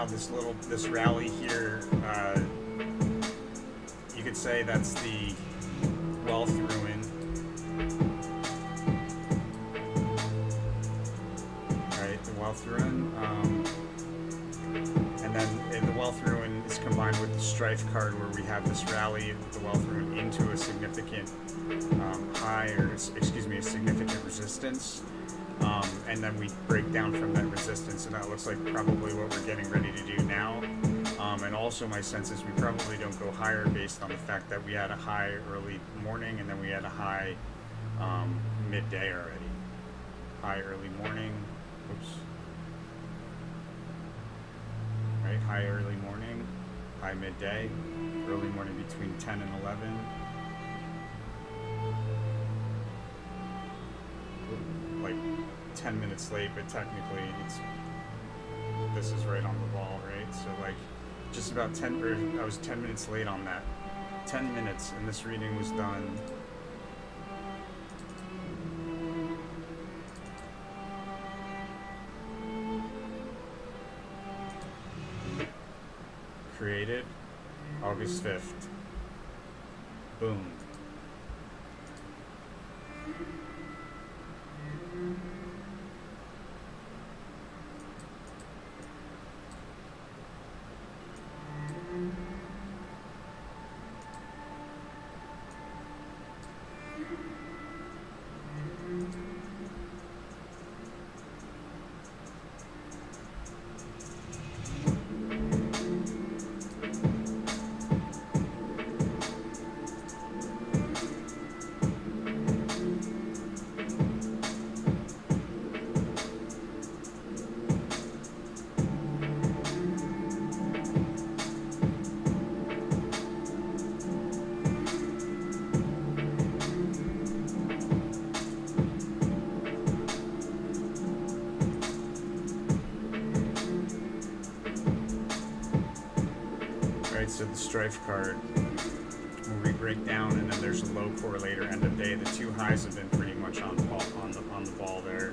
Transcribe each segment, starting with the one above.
now this rally here, you could say that's the wealth ruin. Right, the wealth ruin. And then the wealth ruin is combined with the strife card, where we have this rally with the wealth ruin into a significant high, or excuse me, a significant resistance. And then we break down from that resistance, and that looks like probably what we're getting ready to do now. And also my sense is we probably don't go higher based on the fact that we had a high early morning, and then we had a high midday already. High early morning, oops. Right, high early morning, high midday, early morning between 10 and 11. Like 10 minutes late, but technically this is right on the ball, right? So like just about 10, or I was 10 minutes late on that. 10 minutes, and this reading was done created August 5th. Boom. So the strife card, where we break down, and then there's a low correlator end of day. The two highs have been pretty much on the ball there.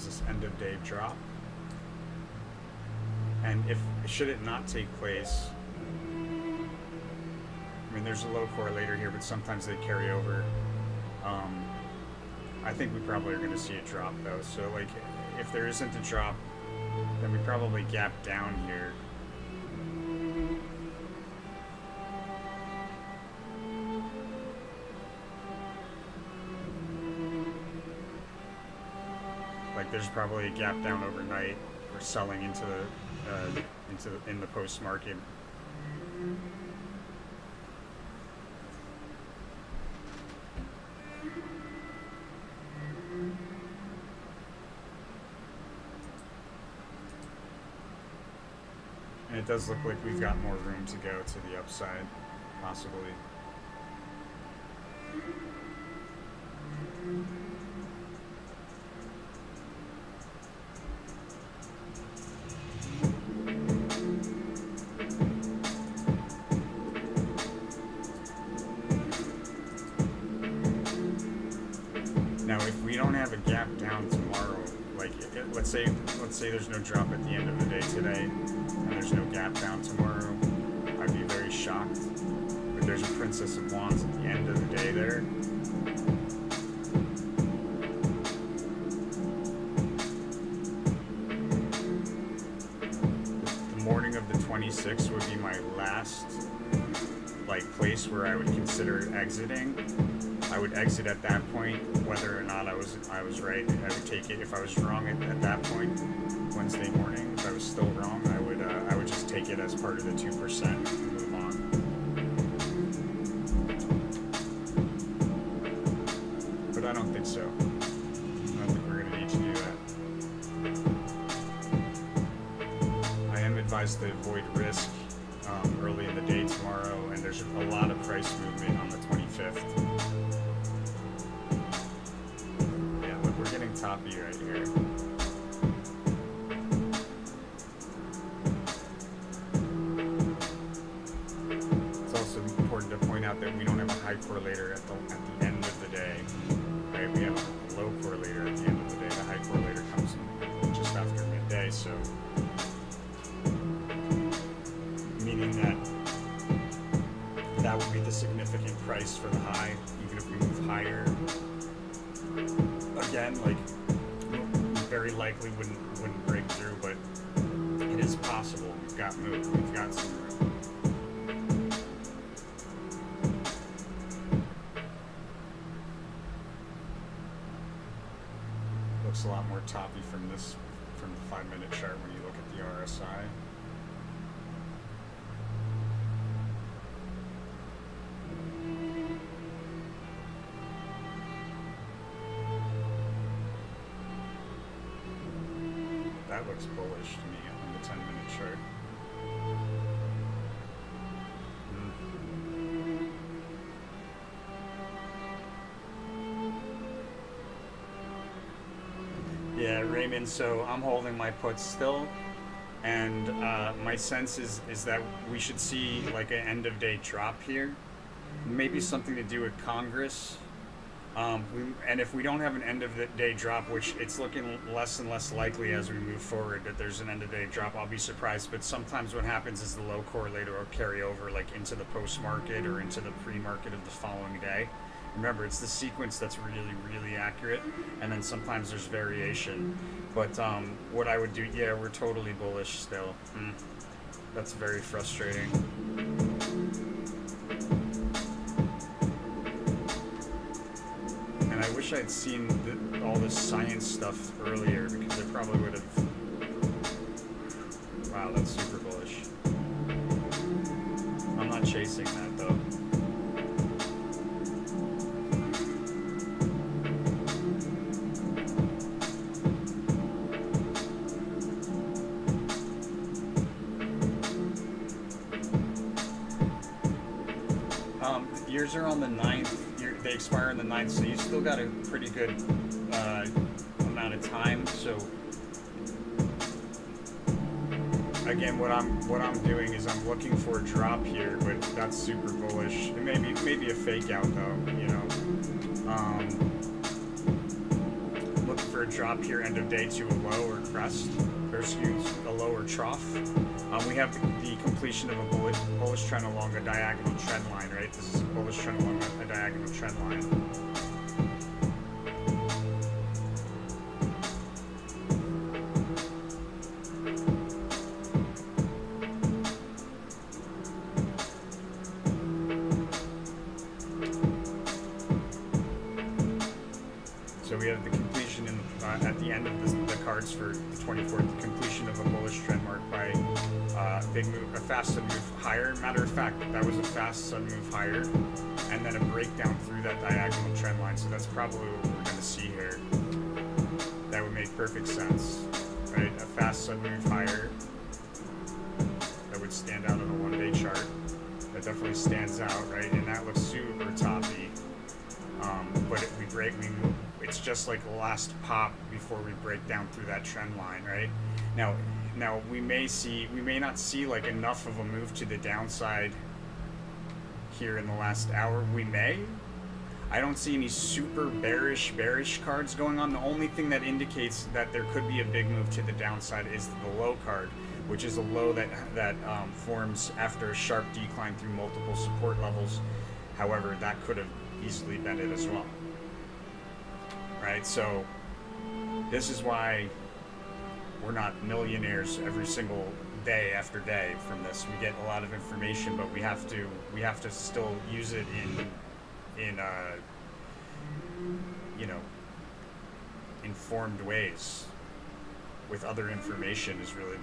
This end of day drop, and should it not take place, I mean there's a low correlator here, but sometimes they carry over. I think we probably are going to see a drop though, so like if there isn't a drop, then we probably gap down here. Like there's probably a gap down overnight. We're selling in the post market. And it does look like we've got more room to go to the upside, possibly. don't have a gap down tomorrow, like let's say there's no drop at the end of the day today, and there's no gap down tomorrow, I'd be very shocked. But there's a Princess of Wands at the end of the day there. The morning of the 26th would be my last place where I would consider exiting. I would exit at that point, whether or not I was right. I would take it. If I was wrong at that point, Wednesday morning, if I was still wrong, I would just take it as part of the 2% and move on. But I don't think so. I don't think we're gonna need to do that. I am advised to avoid risk early in the day tomorrow, and there's a lot of price movement on the 25th. Yeah, look, we're getting toppy right here. It's also important to point out that we don't have a high correlator at the end of the day, right? We have a low correlator at the end of the day. The high correlator comes in just after midday, so meaning that would be the significant price for the high, even if we move higher. Again, very likely wouldn't break through, but it is possible. We've got move. We've got some room. Looks a lot more toppy from the 5-minute chart when you look at the RSI. That looks bullish to me on the 10-minute chart. Yeah, Raymond, so I'm holding my puts still, and my sense is that we should see like an end of day drop here. Maybe something to do with Congress. And if we don't have an end of the day drop, which it's looking less and less likely as we move forward that there's an end of day drop, I'll be surprised. But sometimes what happens is the low correlator will carry over into the post market or into the pre-market of the following day. Remember, it's the sequence that's really, really accurate, and then sometimes there's variation. But what I would do, yeah, we're totally bullish still. That's very frustrating. And I wish I'd seen all this science stuff earlier, because I probably would have. Wow, that's super bullish. I'm not chasing that though. Yours are on the 9th. They expire on the 9th, so you still got a pretty good amount of time. So again, what I'm doing is I'm looking for a drop here, but that's super bullish. It maybe a fake out though, you know. Looking for a drop here, end of day to a low or crest, or excuse, a low or trough. We have the completion of a bullish trend along a diagonal trend line, right? This is a bullish trend along a diagonal trend line. So we have the completion at the end of the cards for the 24th, the completion of a bullish trend marked by big move, a fast sudden move higher. Matter of fact, that was a fast sudden move higher, and then a breakdown through that diagonal trend line. So that's probably what we're going to see here. That would make perfect sense, right? A fast sudden move higher that would stand out on a one-day chart. That definitely stands out, right? And that looks super toppy. But we move. It's just like the last pop before we break down through that trend line, right? Now we may not see like enough of a move to the downside here in the last hour. We may. I don't see any super bearish cards going on. The only thing that indicates that there could be a big move to the downside is the low card, which is a low that forms after a sharp decline through multiple support levels. However, that could have easily been it as well. Right? So this is why we're not millionaires every single day after day from this. We get a lot of information, but we have to still use it in informed ways with other information is really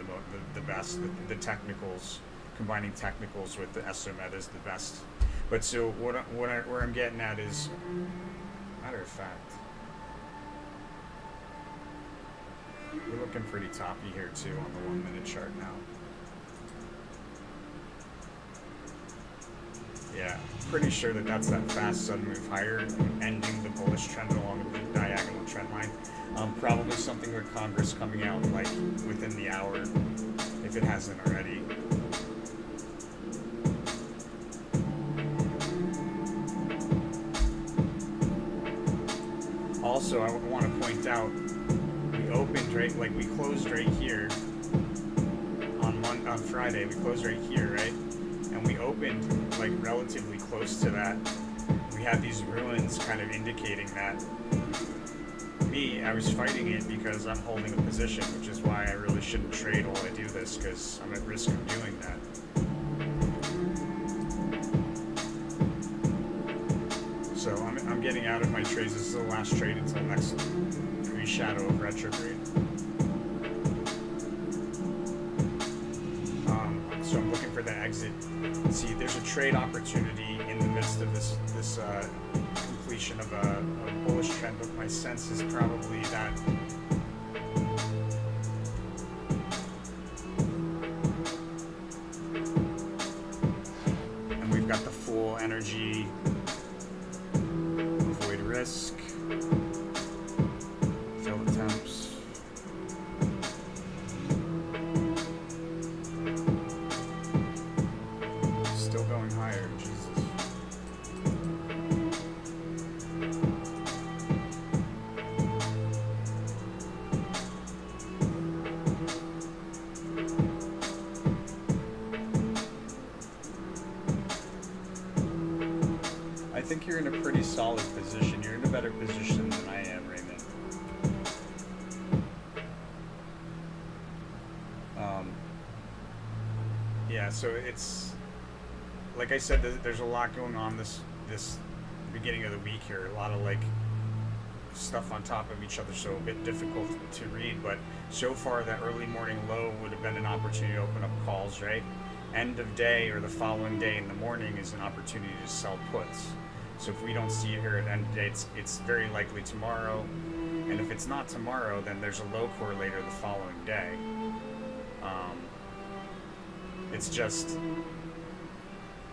the best. The technicals, combining technicals with the estimate is the best. But so where I'm getting at is, matter of fact, we're looking pretty toppy here too on the 1 minute chart now. Yeah, pretty sure that's that fast sudden move higher, ending the bullish trend along the diagonal trend line. Probably something with Congress coming out like within the hour, if it hasn't already. Also, I want to point out, we opened we closed right here on Friday. We closed right here, right? And we opened like relatively close to that. We had these ruins kind of indicating that. I was fighting it because I'm holding a position, which is why I really shouldn't trade while I do this, because I'm at risk of doing that. So I'm getting out of my trades. This is the last trade until next pre-shadow of retrograde. So I'm looking for the exit. See, there's a trade opportunity in the midst of this completion of a bullish trend, but my sense is probably that and we've got the full energy, avoid risk, fill the temps. Still going higher, Jesus. I think you're in a pretty solid position. You're in a better position than I am, Raymond. Yeah, so it's like I said, there's a lot going on this beginning of the week here. A lot of like stuff on top of each other, so a bit difficult to read. But so far, that early morning low would have been an opportunity to open up calls, right? End of day or the following day in the morning is an opportunity to sell puts. So if we don't see it here at end of day, it's very likely tomorrow. And if it's not tomorrow, then there's a low correlator the following day. It's just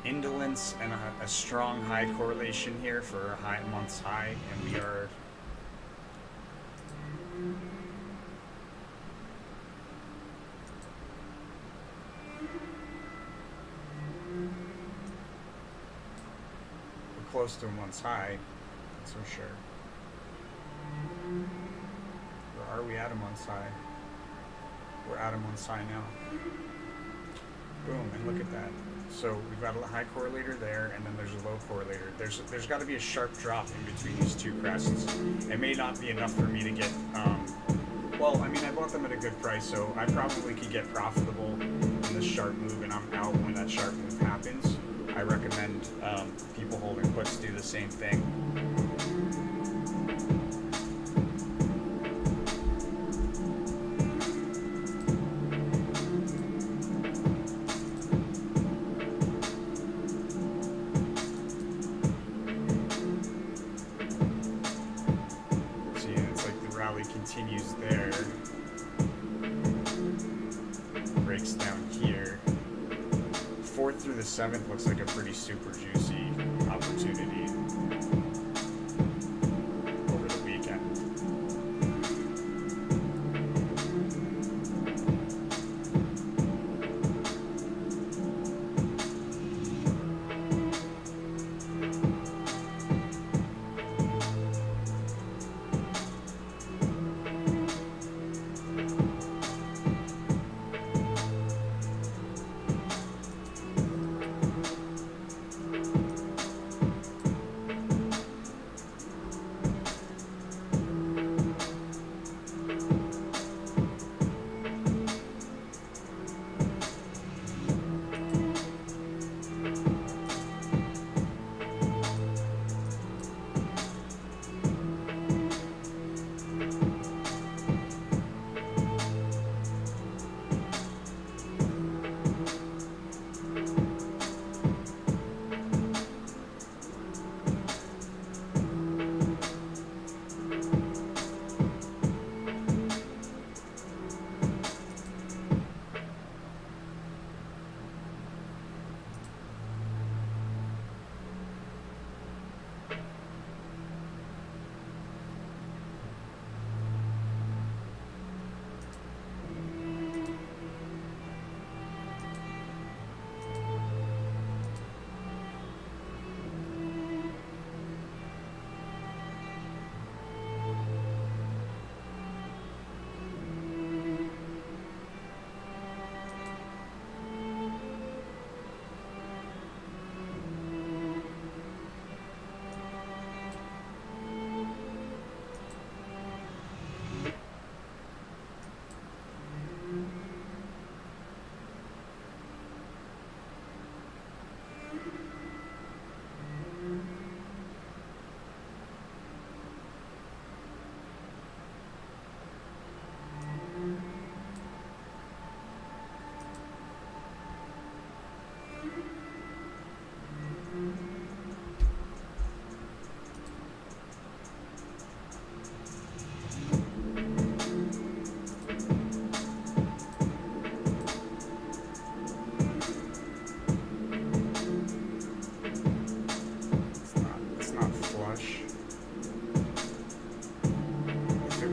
indolence and a strong high correlation here for a high month's high, and we are close to a month's high, that's for sure. Or are we at a month's high? We're at a month's high now. Boom, and look at that. So we've got a high correlator there, and then there's a low correlator. There's got to be a sharp drop in between these two crests. It may not be enough for me to get, well, I mean, I bought them at a good price, so I probably could get profitable in this sharp move, and I'm out when that sharp move happens. I recommend people holding puts do the same thing. Continues there, breaks down here. 4th through the 7th looks like a pretty super juicy opportunity over the weekend.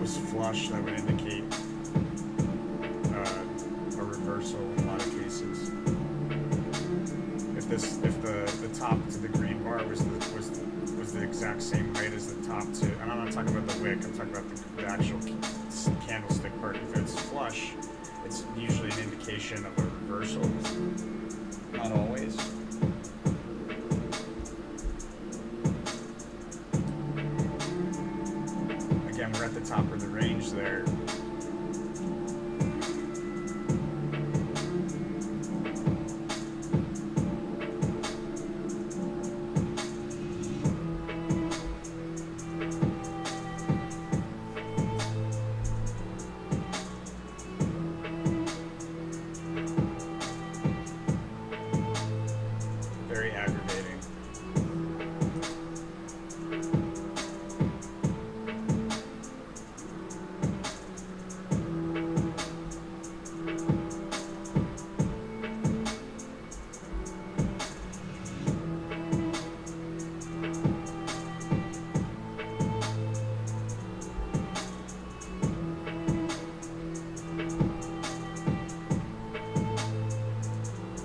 was flush, that would indicate a reversal in a lot of cases. If the top to the green bar was the exact same height as the top to, and I'm not talking about the wick, I'm talking about the actual candlestick part. If it's flush, it's usually an indication of a reversal. Not always. Again, we're at the top of the range there. Very aggravating.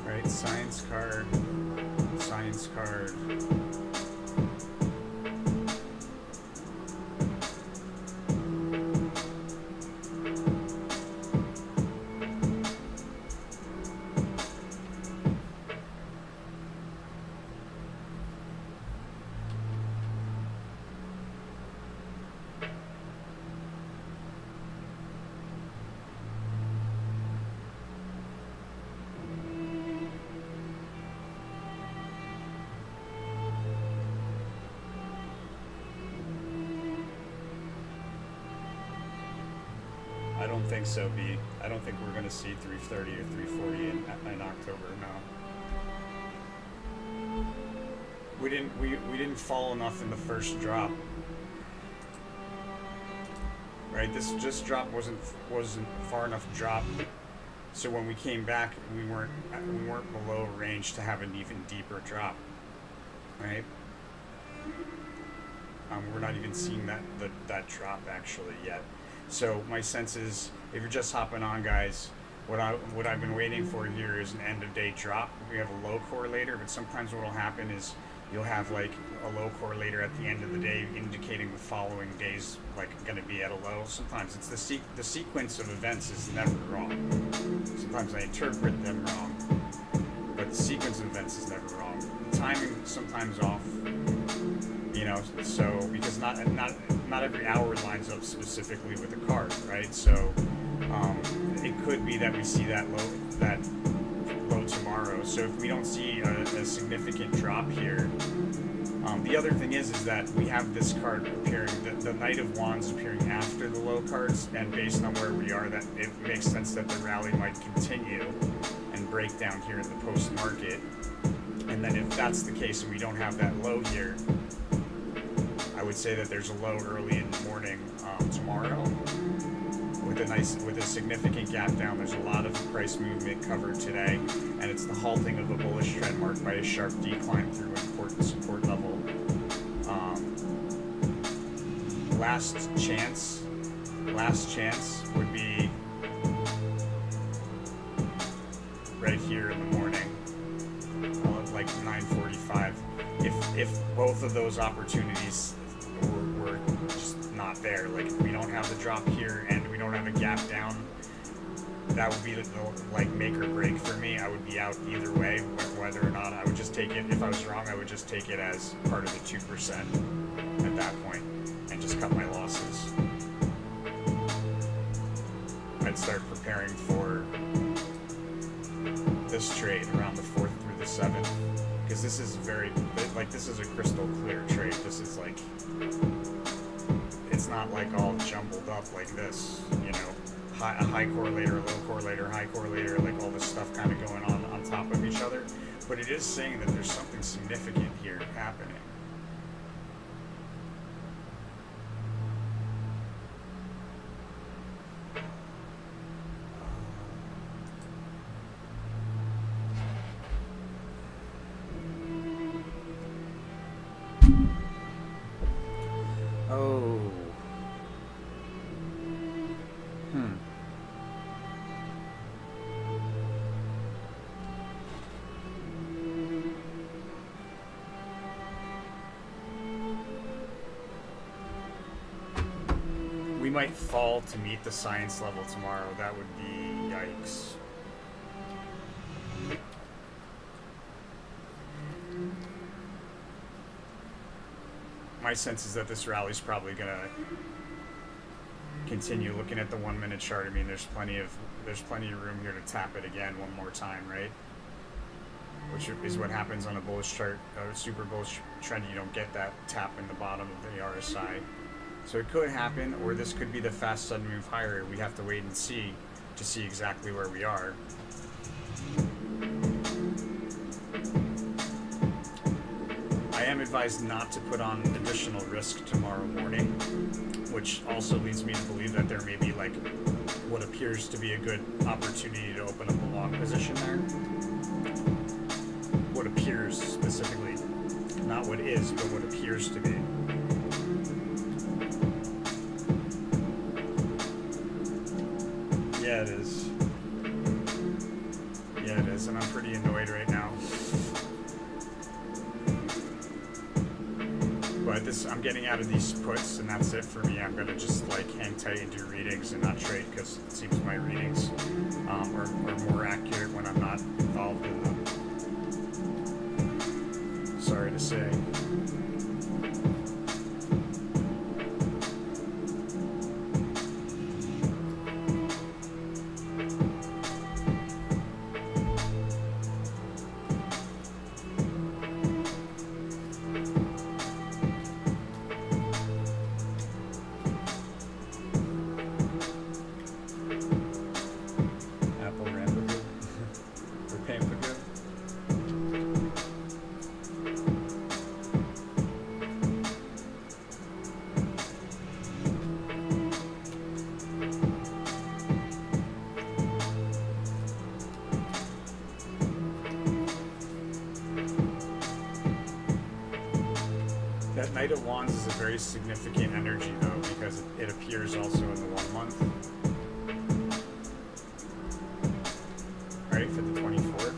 Right, science card. Science card. I don't think so, B. I don't think we're going to see 330 or 340 in October, no. We didn't fall enough in the first drop. Right? This just drop wasn't far enough drop. So when we came back, we weren't below range to have an even deeper drop. Right? We're not even seeing that drop actually yet. So my sense is, if you're just hopping on, guys, what I've been waiting for here is an end of day drop. We have a low correlator, but sometimes what will happen is you'll have like a low correlator at the end of the day, indicating the following day's like going to be at a low. Sometimes it's the sequence of events is never wrong. Sometimes I interpret them wrong, but the sequence of events is never wrong. The timing sometimes off. You know, so because not every hour lines up specifically with a card, right? So it could be that we see that low tomorrow. So if we don't see a significant drop here, the other thing is that we have this card appearing, the Knight of Wands appearing after the low cards, and based on where we are, that it makes sense that the rally might continue and break down here in the post market. And then if that's the case and we don't have that low here, I would say that there's a low early in the morning tomorrow with a significant gap down. There's a lot of price movement covered today, and it's the halting of a bullish trend marked by a sharp decline through an important support level. Last chance would be right here in the morning, like 9:45. If both of those opportunities were just not there, like if we don't have the drop here and we don't have a gap down, that would be the like make or break for me. I would be out either way, whether or not I would just take it. If I was wrong, I would just take it as part of the 2% at that point and just cut my losses. I'd start preparing for this trade around the 4th through the 7th. Because this is this is a crystal clear trade. This is like, it's not like all jumbled up like this, you know, a high correlator, low correlator, high correlator, like all this stuff kind of going on top of each other. But it is saying that there's something significant here happening. Hmm. We might fall to meet the science level tomorrow. That would be yikes. My sense is that this rally's probably gonna continue. Looking at the 1 minute chart, I mean, there's plenty of room here to tap it again one more time, right? Which is what happens on a bullish chart, a super bullish trend. You don't get that tap in the bottom of the RSI. So it could happen, or this could be the fast sudden move higher. We have to wait and see to see exactly where we are. I am advised not to put on additional risk tomorrow morning, which also leads me to believe that there may be like what appears to be a good opportunity to open up a long position there. What appears specifically, not what is, but what appears to be. Yeah, it is. Yeah, it is, and I'm pretty annoyed right now. But I'm getting out of these puts, and that's it for me. I'm gonna just like hang tight and do readings and not trade, because it seems my readings are more accurate when I'm not involved in them. Sorry to say. Knight of Wands is a very significant energy, though, because it appears also in the 1 month. Right, for the 24th.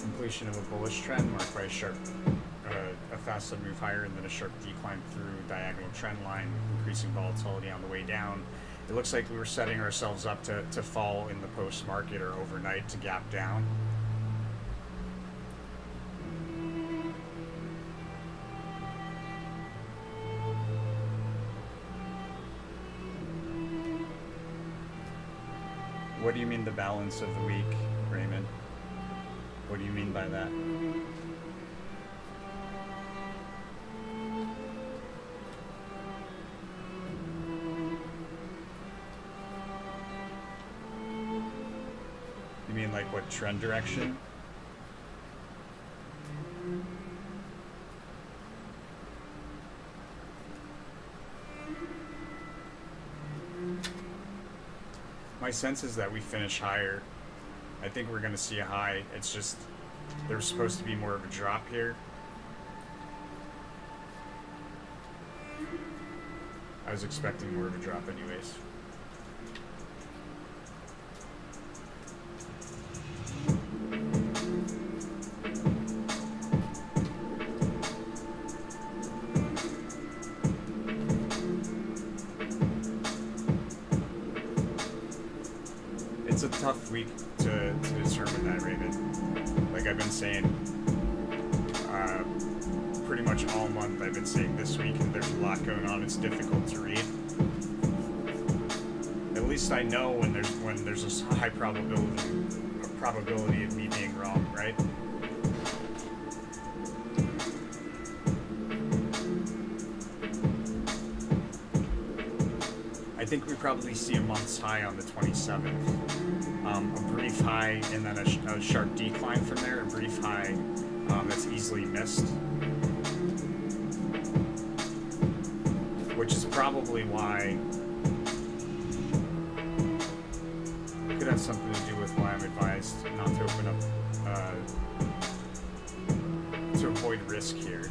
Completion of a bullish trend marked by a fast sudden move higher and then a sharp decline through diagonal trend line, increasing volatility on the way down. It looks like we were setting ourselves up to fall in the post-market or overnight to gap down. What do you mean the balance of the week, Raymond? What do you mean by that? You mean like what trend direction? My sense is that we finish higher. I think we're going to see a high. It's just there's supposed to be more of a drop here. I was expecting more of a drop anyways. It's a tough week to determine that, Raven. Like I've been saying, pretty much all month I've been saying this week there's a lot going on. It's difficult to read. At least I know when there's a high probability of me being wrong, right? I think we probably see a month's high on the 27th. A brief high and then a sharp decline from there. A brief high that's easily missed. Which is probably why... Could have something to do with why I'm advised not to open up... to avoid risk here.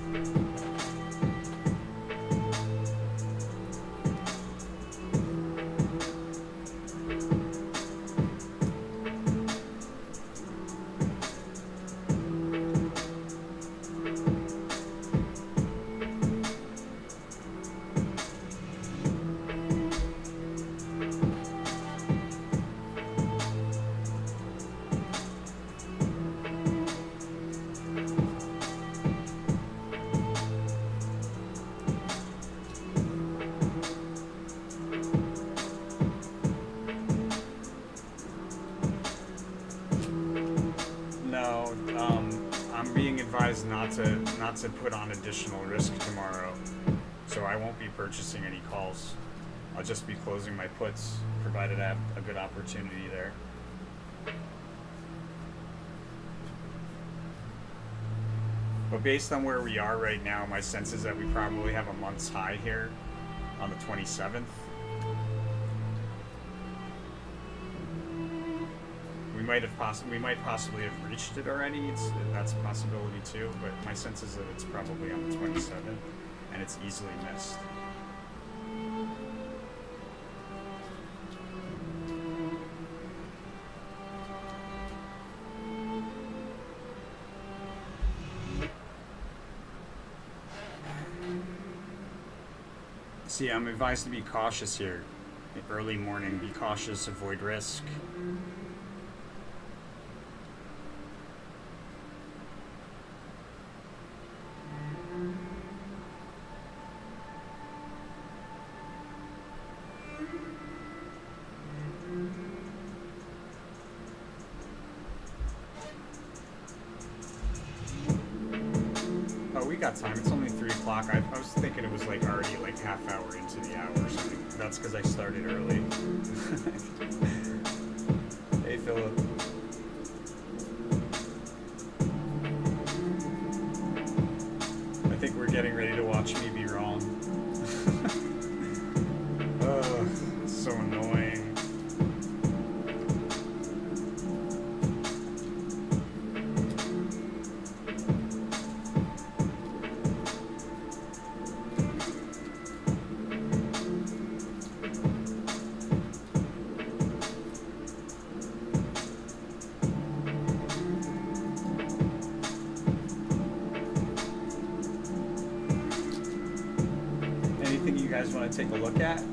not to put on additional risk tomorrow. So I won't be purchasing any calls. I'll just be closing my puts, provided I have a good opportunity there. But based on where we are right now, my sense is that we probably have a month's high here on the 27th. We might possibly have reached it already. That's a possibility too, but my sense is that it's probably on the 27th, and it's easily missed. See, I'm advised to be cautious here. Early morning, be cautious, avoid risk. Got time. It's only 3 o'clock. I was thinking it was like already like half hour into the hour or something. That's because I started early. Hey, Philip. I think we're getting ready to watch me be wrong. Ugh, it's so annoying. Want to take a look at?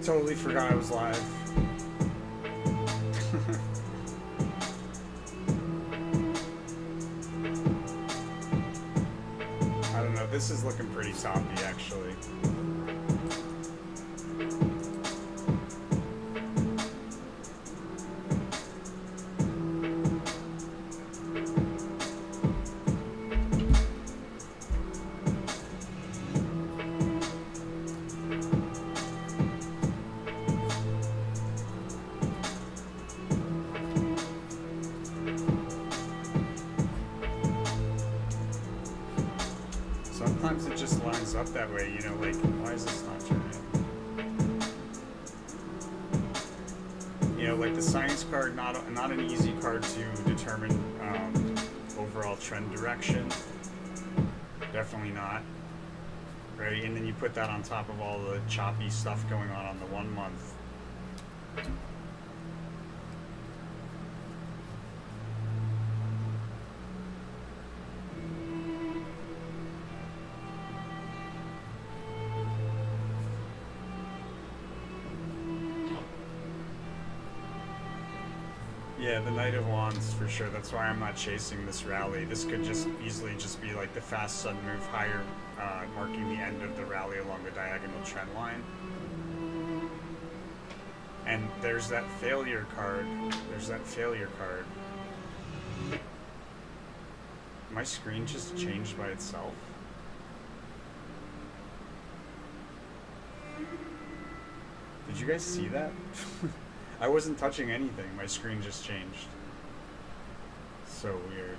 totally forgot I was live. I don't know, this is looking pretty toppy actually. Sometimes it just lines up that way, you know, like, why is this not turning? You know, like the science card, not an easy card to determine overall trend direction. Definitely not. Right? And then you put that on top of all the choppy stuff going on the 1 month. Yeah, the Knight of Wands for sure. That's why I'm not chasing this rally. This could just easily just be like the fast sudden move higher, marking the end of the rally along the diagonal trend line. And there's that failure card. There's that failure card. My screen just changed by itself. Did you guys see that? I wasn't touching anything, my screen just changed. So weird.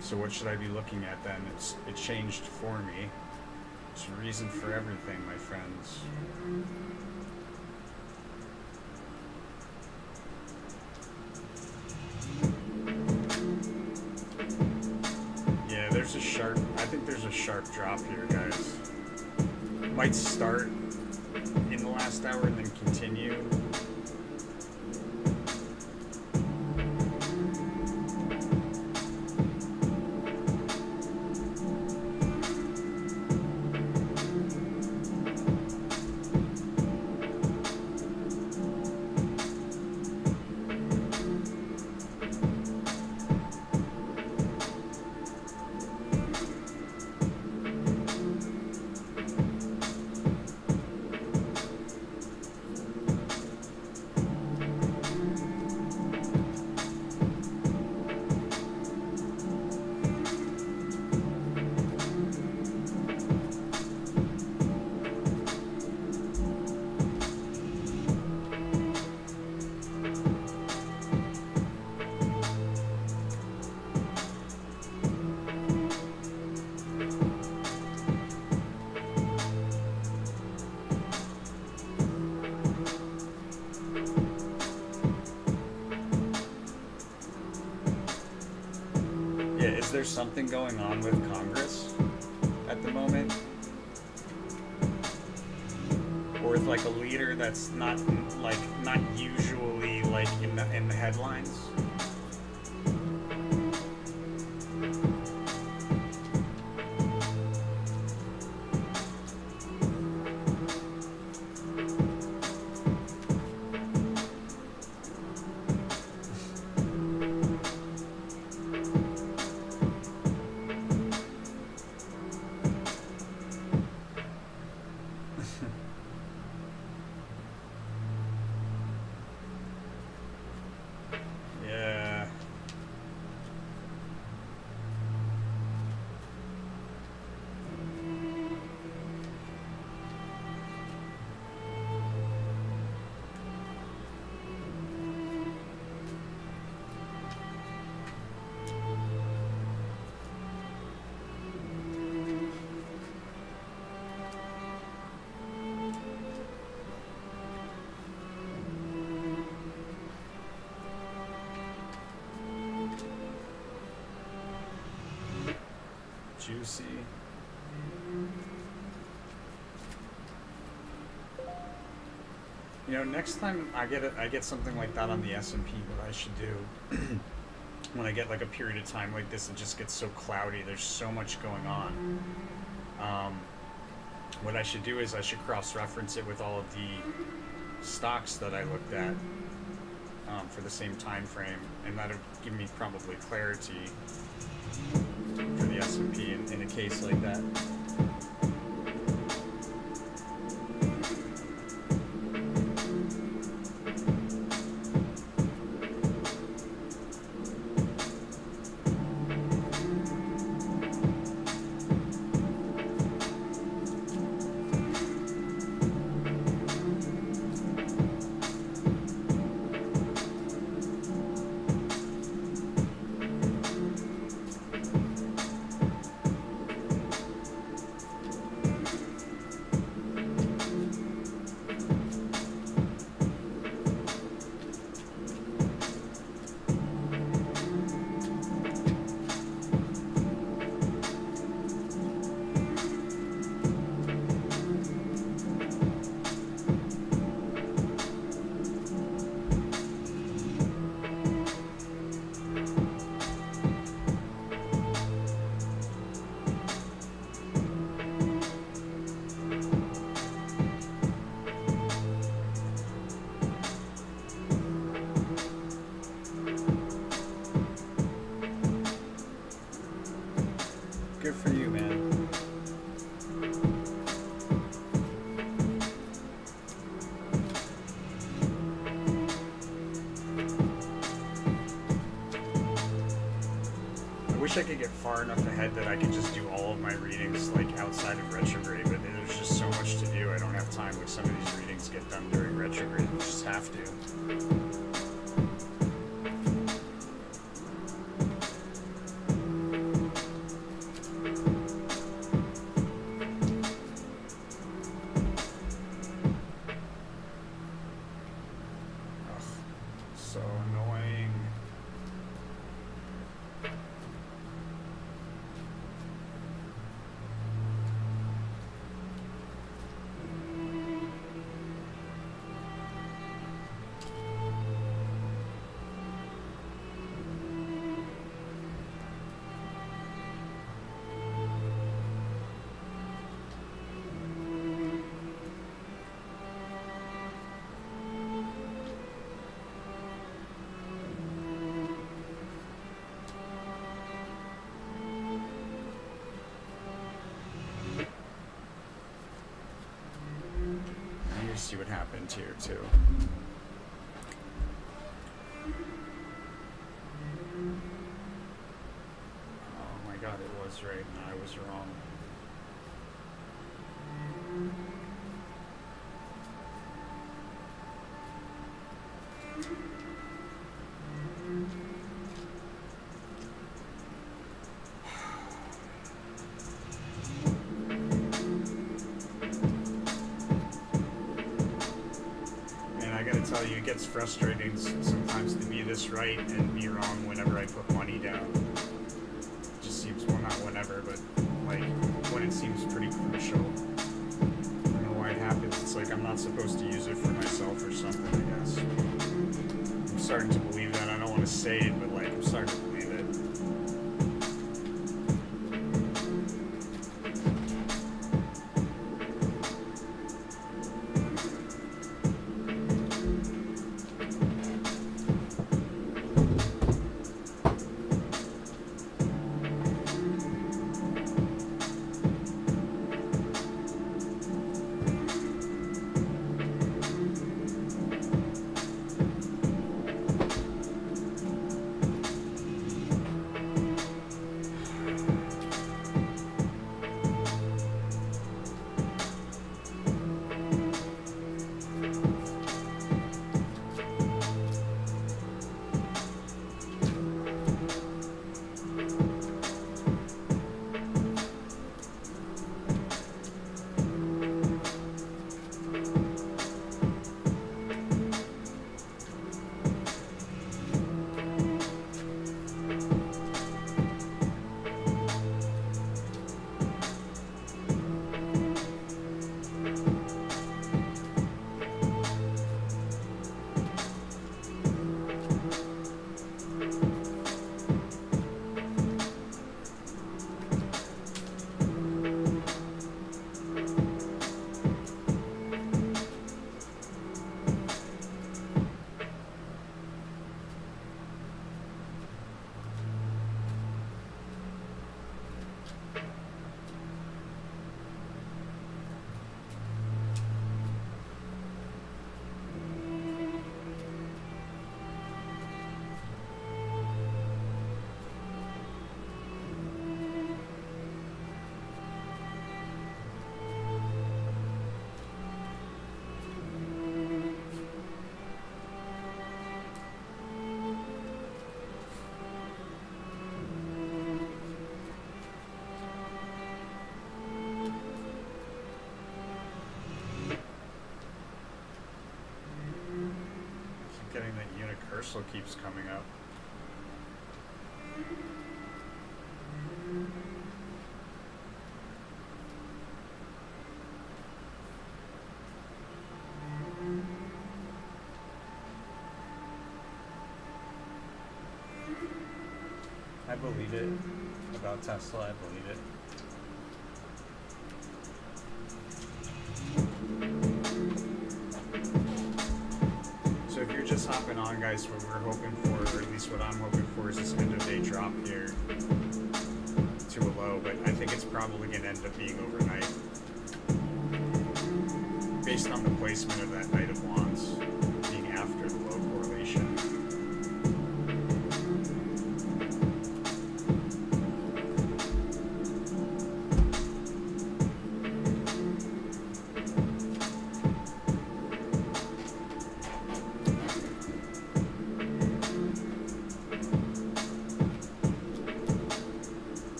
So what should I be looking at then? It changed for me. There's a reason for everything, my friends. Yeah, there's a sharp, I think there's a sharp drop here, guys. Might start in the last hour and then continue. There's something going on with Congress at the moment, or with like a leader that's not usually like in the headlines. Juicy. You know, next time I get something like that on the S&P, what I should do when I get like a period of time like this, it just gets so cloudy. There's so much going on. What I should do is I should cross-reference it with all of the stocks that I looked at for the same time frame, and that'll give me probably clarity for the S&P in a case like that. Good for you, man. I wish I could get far enough ahead that I could just do all of my readings like outside of retrograde, but there's just so much to do. I don't have time. Like some of these readings get done during retrograde. I just have to. So annoying. See what happened here too. Oh my god, it was right and I was wrong. Tell you, it gets frustrating sometimes to be this right and be wrong whenever I put money down. It just seems, well, not whenever, but like when it seems pretty crucial. I don't know why it happens. It's like I'm not supposed to use it for myself or something, I guess. I'm starting to believe that. I don't want to say it, but like I'm starting to believe it. Tesla keeps coming up. I believe it about Tesla. I believe it. So if you're just hopping on, guys, what we're hoping for, or at least what I'm hoping for, is this end of day drop here to a low. But I think it's probably going to end up being overnight, based on the placement of that Knight of Wands being after the low correlation.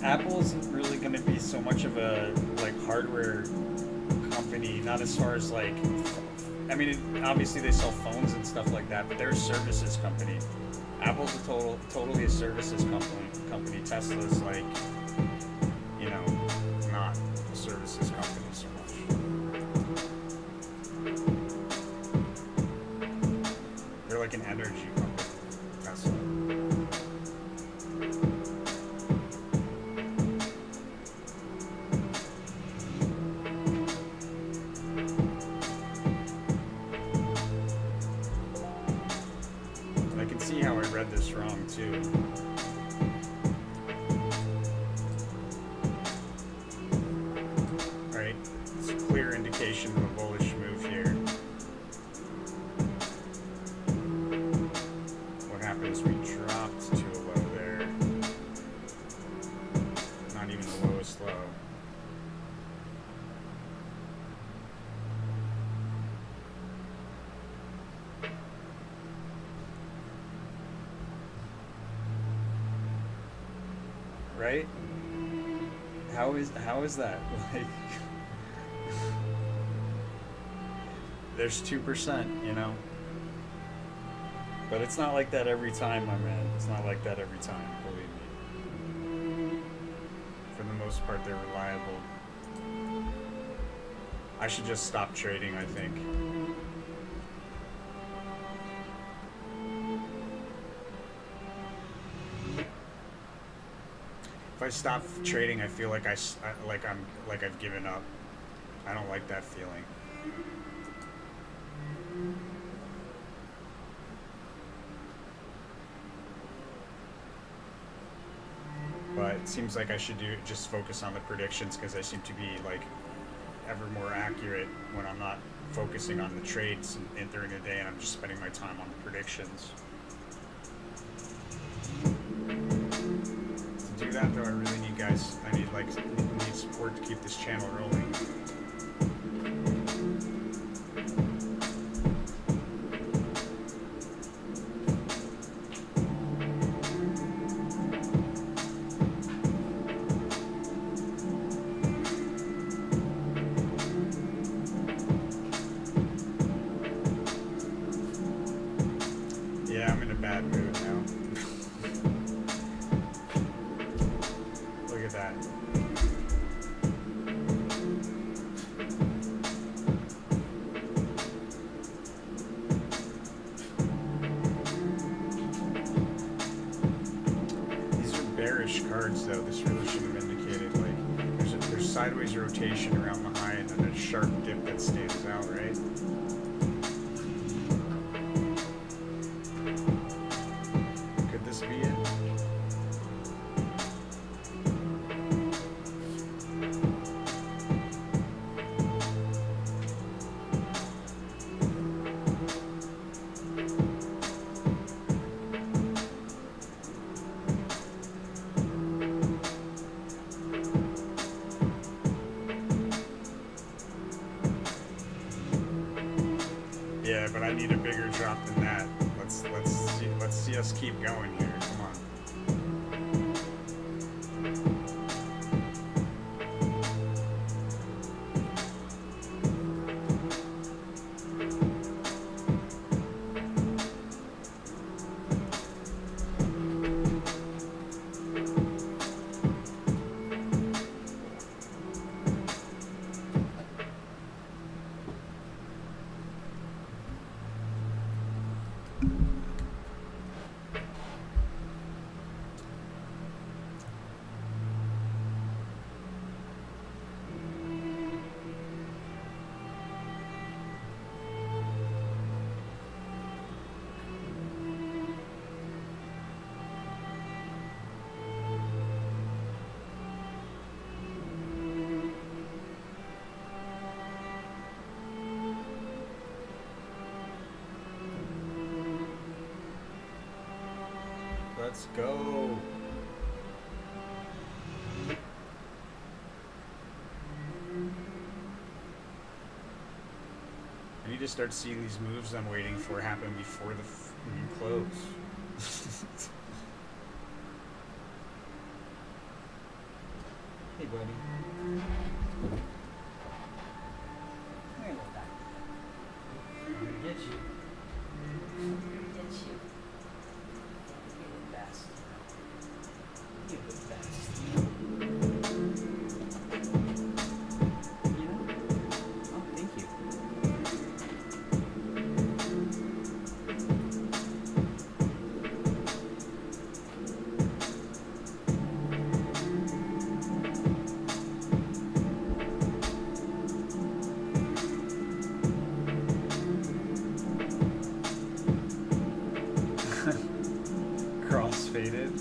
Apple isn't really going to be so much of a like hardware company, not as far as like, I mean, obviously they sell phones and stuff like that, but they're a services company. Apple's a totally a services company. Tesla's like, you know, not a services company so much. They're like an energy company, Tesla. Read this wrong too. Right? It's a clear indication of a bullish move here. What happened is we dropped to a low there. Not even the lowest low. Right? How is that? Like, there's 2%, you know? But it's not like that every time, my man. It's not like that every time, believe me. For the most part, they're reliable. I should just stop trading, I think. If I stop trading, I feel like I've given up. I don't like that feeling. But it seems like I should just focus on the predictions, because I seem to be like ever more accurate when I'm not focusing on the trades and during the day, and I'm just spending my time on the predictions. To do that though, I really need I need support to keep this channel rolling. Yeah, I'm in a bad mood now. Look at that. These are bearish cards though. This really should have indicated like there's sideways rotation around the high and then a sharp dip that stands out, right? Could this be it? Yeah, but I need a bigger drop than that. Let's see us keep going here. Come on. Let's go. I need to start seeing these moves I'm waiting for happen before the close. Hey, buddy. Hey, little guy. I'm gonna get you. I'm gonna get you. You're the best. You're the best. You know? Oh, thank you. Crossfaded.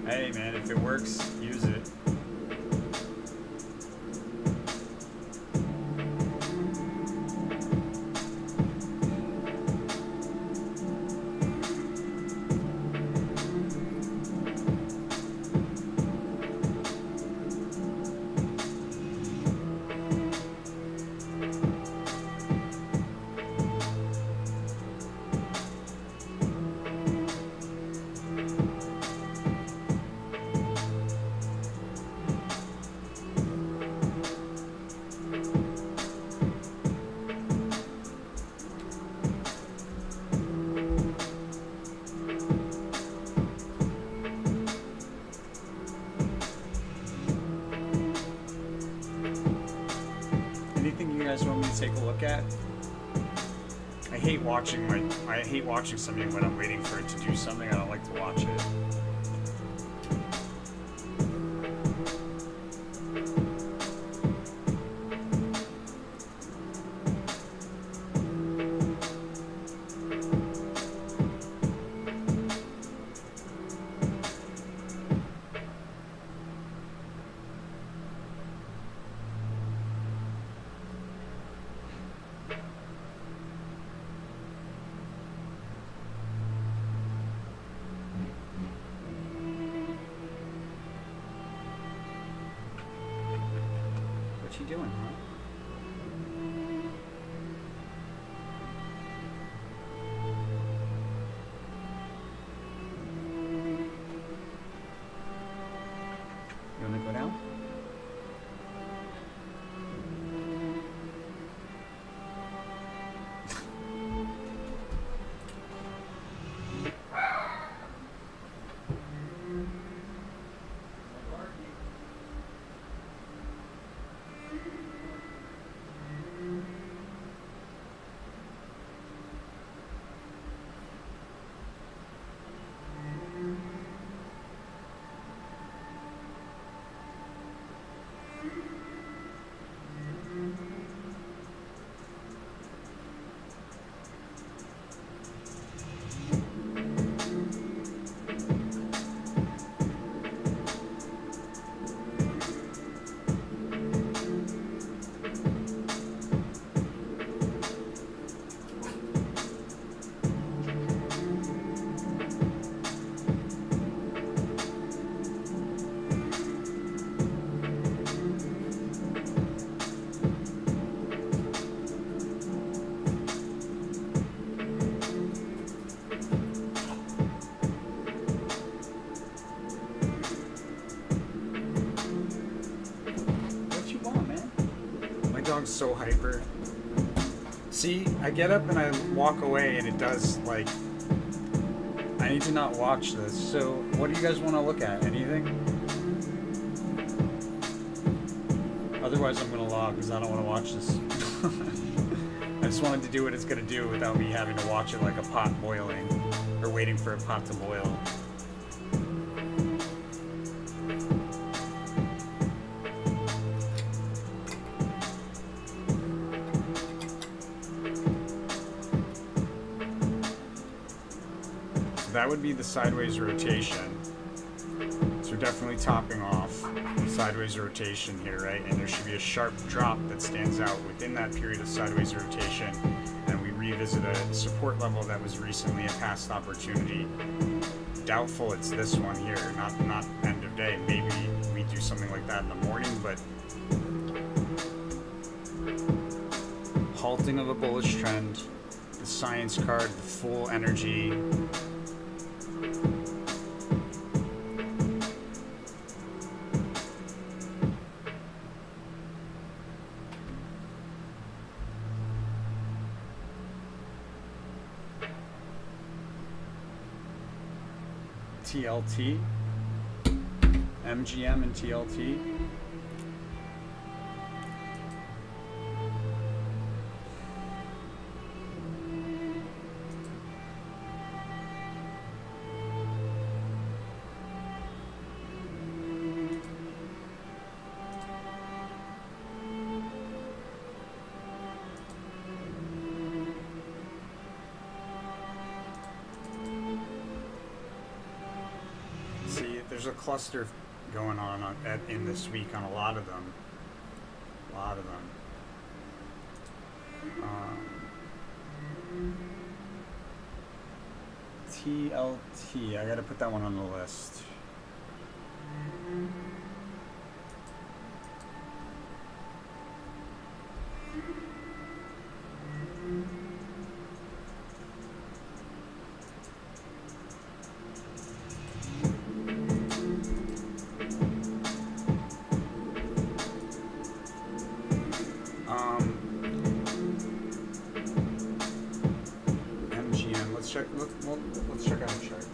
Hey man, if it works, use it. Anything you guys want me to take a look at? I hate watching something when I'm waiting for it to do something. I don't like to watch it. What you doing, huh? You wanna go down? Dog's so hyper. See, I get up and I walk away and it does, like, I need to not watch this. So what do you guys want to look at? Anything? Otherwise I'm going to log because I don't want to watch this. I just wanted to do what it's going to do without me having to watch it like a pot boiling or waiting for a pot to boil. That would be the sideways rotation. So So definitely topping off, sideways rotation here, right? And there should be a sharp drop that stands out within that period of sideways rotation, and we revisit a support level that was recently a past opportunity. Doubtful it's this one here, not end of day. Maybe we do something like that in the morning, but halting of a bullish trend, the science card, the full energy. TLT, MGM and TLT. There's a cluster going on in this week on a lot of them. TLT, I gotta put that one on the list. Let's check out a chart.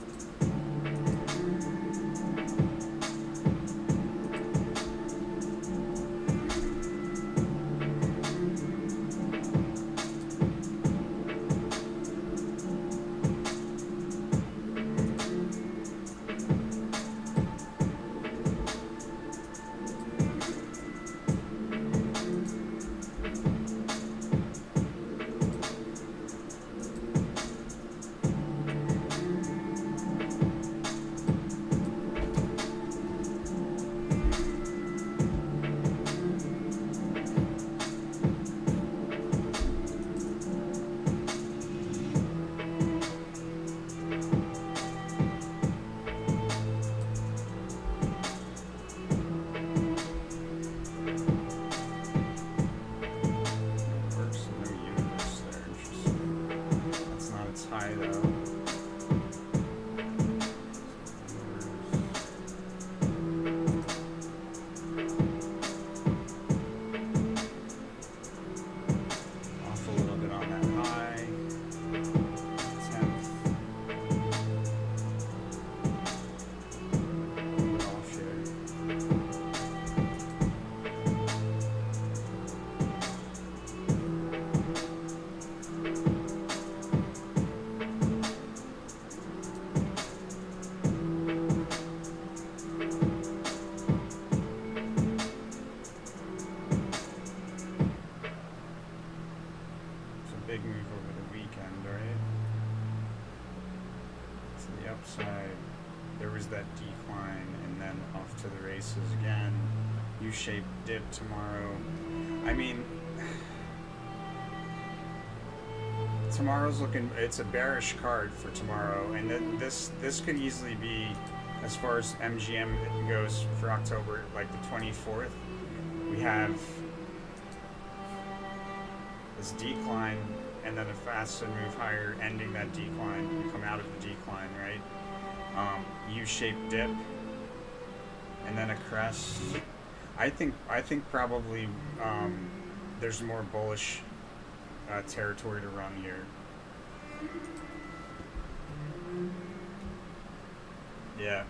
There was that decline and then off to the races again. U-shaped dip tomorrow. I mean, tomorrow's looking, it's a bearish card for tomorrow, and then this could easily be, as far as MGM goes for October, like the 24th, we have this decline and then a fast and move higher, ending that decline. We come out of the decline, right? U-shaped dip and then a crest. I think probably there's more bullish territory to run here. Yeah,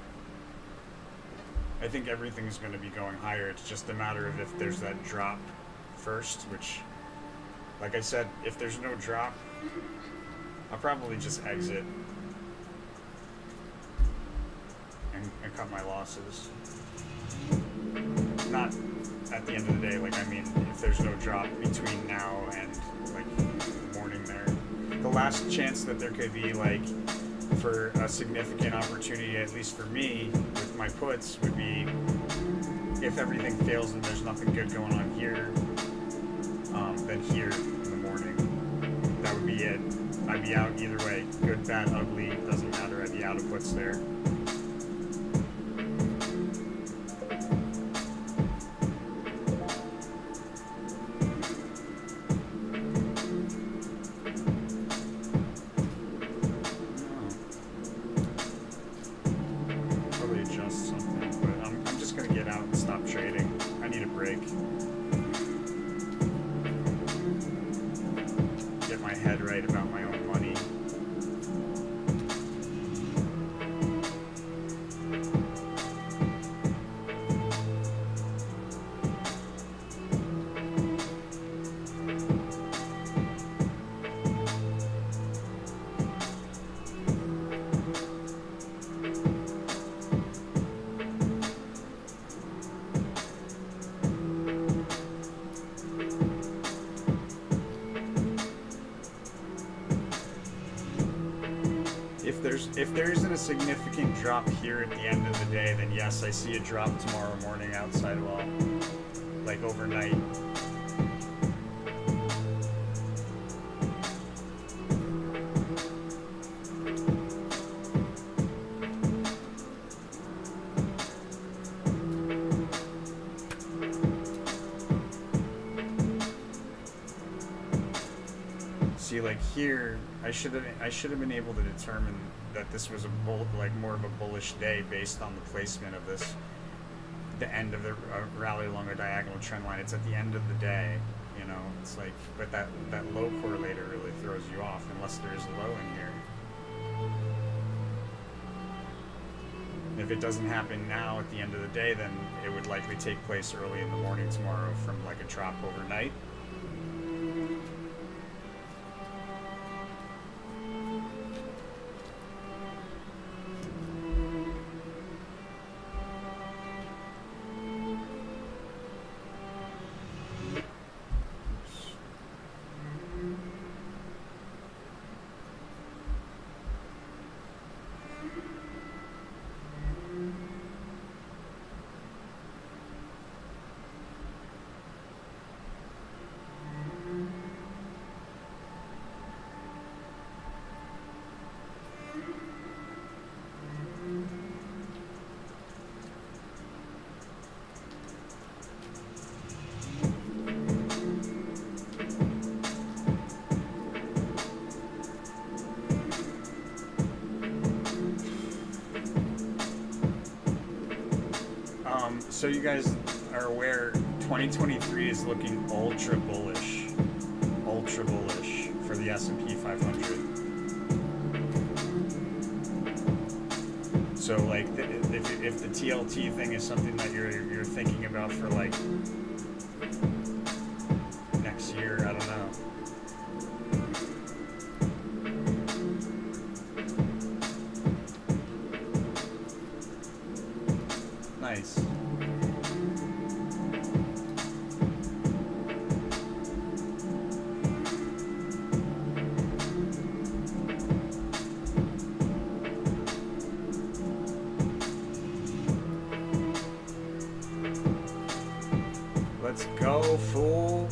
I think everything's going to be going higher. It's just a matter of if there's that drop first, which, like I said, if there's no drop, I'll probably just exit and cut my losses. Not at the end of the day, like, I mean, if there's no drop between now and like the morning there. The last chance that there could be like for a significant opportunity, at least for me, with my puts, would be if everything fails and there's nothing good going on here, then here in the morning. That would be it. I'd be out either way. Good, bad, ugly, doesn't matter. I'd be out of puts there. Probably adjust something, but I'm just going to get out and stop trading. I need a break. Get my head right about my own money. If there isn't a significant drop here at the end of the day, then yes, I see a drop tomorrow morning outside wall, like overnight. See, like here, I should have been able to determine that this was more of a bullish day based on the placement of this, the end of the rally along a diagonal trend line. It's at the end of the day, you know. It's like, but that low correlator really throws you off unless there is a low in here. And if it doesn't happen now at the end of the day, then it would likely take place early in the morning tomorrow from like a drop overnight. So you guys are aware, 2023 is looking ultra bullish for the S&P 500. So like, if the TLT thing is something that you're thinking about for like next year, I don't know. Nice. Let's go, fool.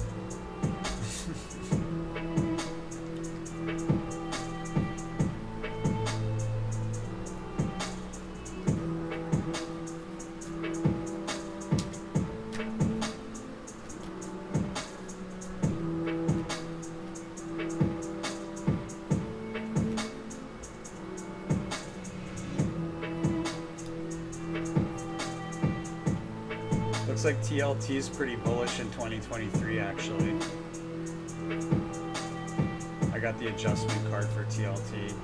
Looks like TLT is pretty bullish in 2023, actually. I got the adjustment card for TLT.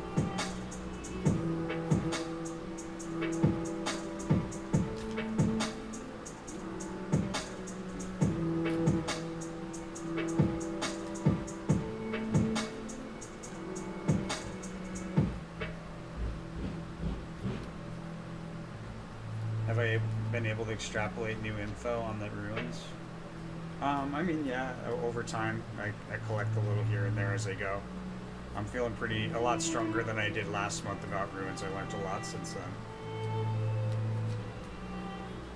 Have I been able to extrapolate new info on the ruins? I mean, yeah, over time, I collect a little here and there as I go. I'm feeling a lot stronger than I did last month about ruins. I learned a lot since then.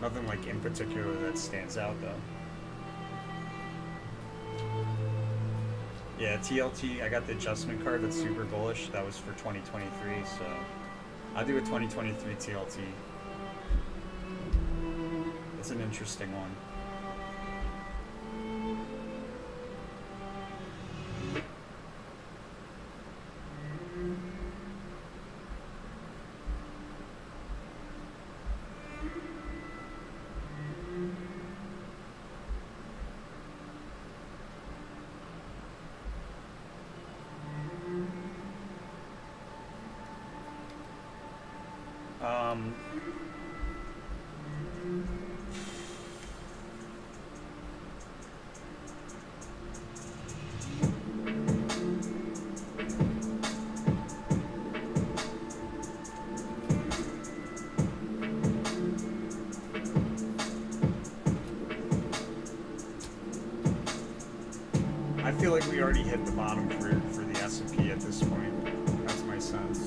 Nothing like in particular that stands out though. Yeah, TLT, I got the adjustment card that's super bullish. That was for 2023, so I'll do a 2023 TLT. It's an interesting one. I feel like we already hit the bottom for the S&P at this point. That's my sense.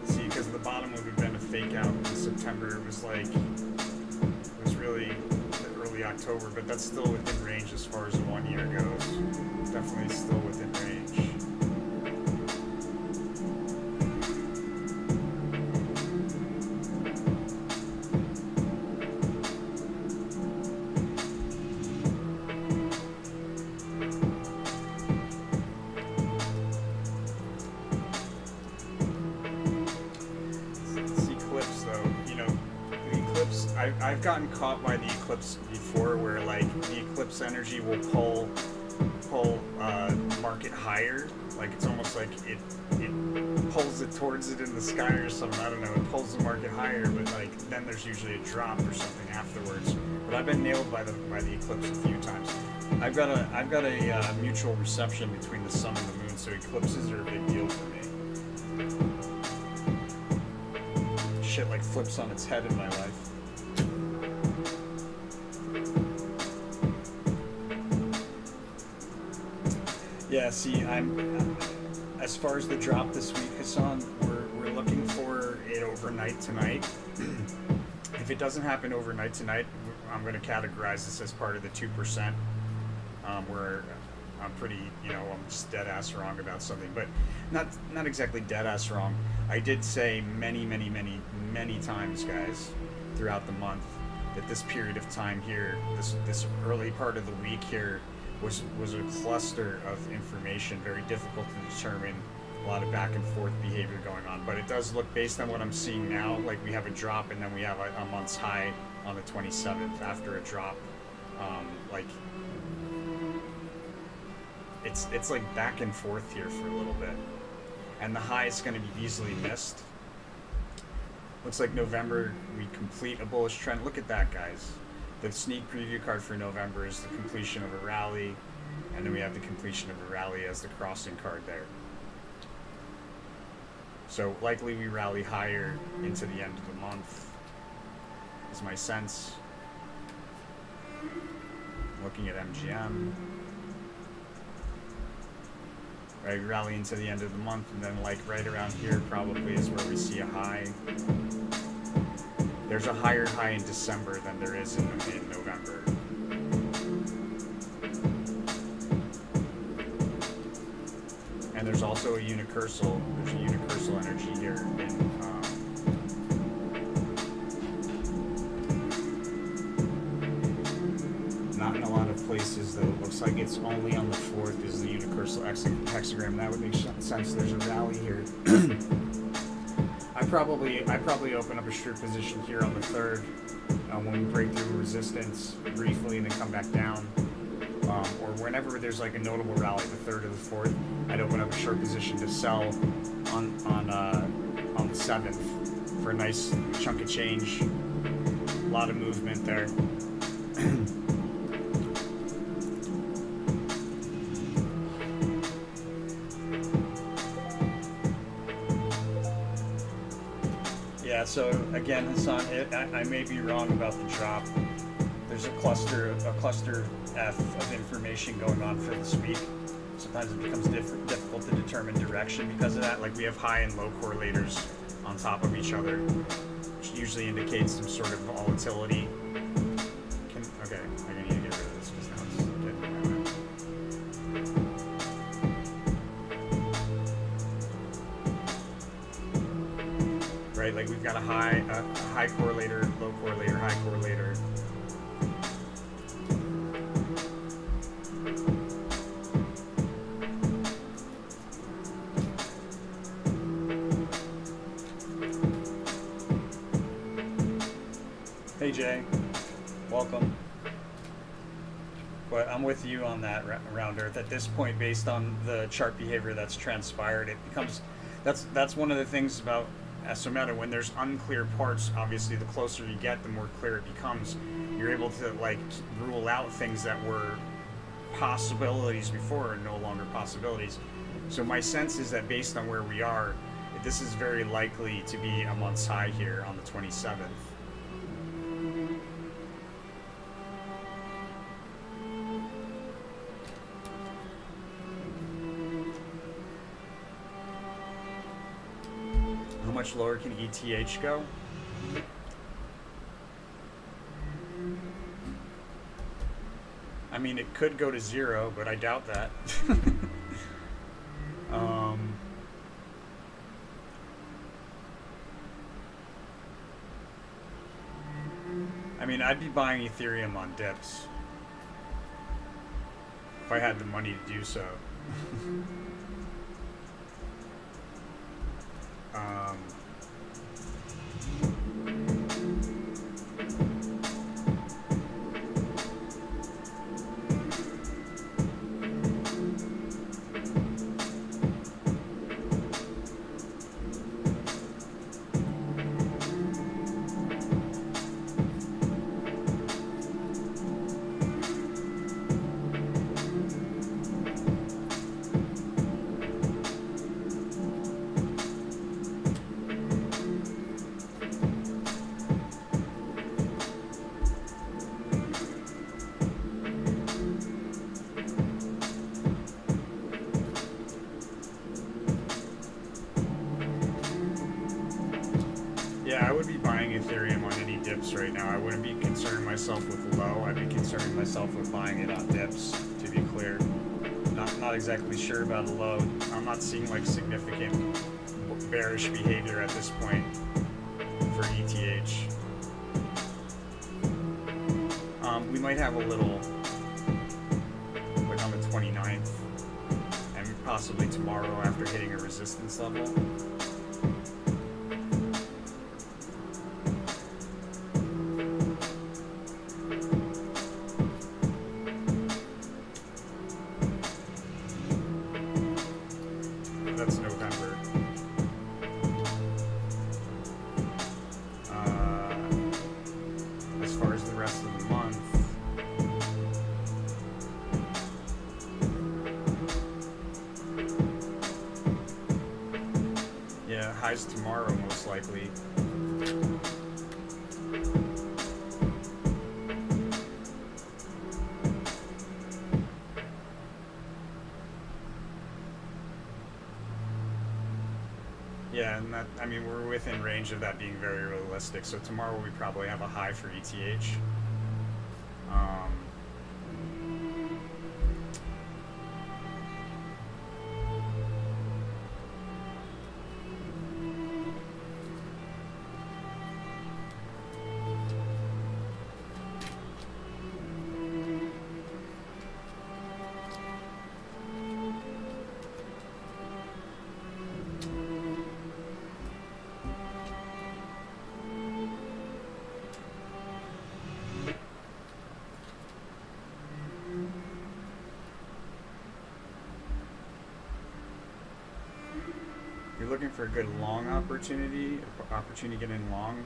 See, because the bottom would have been a fake out in September. It was really early October, but that's still within range as far as the 1 year goes. Definitely still within range. This eclipse though, you know, the eclipse, I've gotten caught by the eclipse before where like the eclipse energy will pull market higher. Like it's almost like it pulls it towards it in the sky or something. I don't know. It pulls the market higher, but like then there's usually a drop or something afterwards. But I've been nailed by the eclipse a few times. I've got a mutual reception between the sun and the moon, so eclipses are a big deal for me. Shit like flips on its head in my life. Yeah, see, as far as the drop this week, Hassan, we're looking for it overnight tonight. If it doesn't happen overnight tonight, I'm going to categorize this as part of the 2%, where I'm pretty, I'm just dead ass wrong about something, but not exactly dead ass wrong. I did say many times, guys, throughout the month that this period of time here, this early part of the week here, was a cluster of information, very difficult to determine, a lot of back and forth behavior going on. But it does look, based on what I'm seeing now, like we have a drop and then we have a month's high on the 27th after a drop. Like it's like back and forth here for a little bit, and the high is going to be easily missed. Looks like November we complete a bullish trend. Look at that, guys. The sneak preview card for November is the completion of a rally, and then we have the completion of a rally as the crossing card there. So likely we rally higher into the end of the month, is my sense. Looking at MGM. Right, we rally into the end of the month, and then like right around here probably is where we see a high. There's a higher high in December than there is in November. And there's also a unicursal. There's a unicursal energy here. Not in a lot of places though. It looks like it's only on the 4th is the unicursal hexagram. That would make sense. There's a rally here. I probably open up a short position here on the 3rd when we break through resistance briefly and then come back down, or whenever there's like a notable rally, the 3rd or the 4th, I'd open up a short position to sell on the 7th for a nice chunk of change. A lot of movement there. Yeah, so again, Hassan, I may be wrong about the drop. There's a cluster F of information going on for this week. Sometimes it becomes difficult to determine direction because of that. Like we have high and low correlators on top of each other, which usually indicates some sort of volatility. Okay, I need to get rid of this because now it's getting in my way. Right, like we've got a high correlator, low correlator, high correlator. Hey Jay, welcome. But I'm with you on that, Round Earth. At this point, based on the chart behavior that's transpired, it becomes that's one of the things about Asometa. When there's unclear parts, obviously the closer you get, the more clear it becomes. You're able to like rule out things that were possibilities before and no longer possibilities. So my sense is that based on where we are, this is very likely to be a month's high here on the 27th. How much lower can ETH go? I mean, it could go to 0, but I doubt that. I mean, I'd be buying Ethereum on dips if I had the money to do so. Yeah, I would be buying Ethereum on any dips right now. I wouldn't be concerning myself with low. I'd be concerning myself with buying it on dips, to be clear. Not exactly sure about a low. I'm not seeing like significant bearish behavior at this point for ETH. We might have a little, like on the 29th, and possibly tomorrow after hitting a resistance level. That's November. As far as the rest of the month, yeah, highs tomorrow most likely. Yeah, and that, I mean, we're within range of that being very realistic. So tomorrow we probably have a high for ETH. You're looking for a good long opportunity to get in long.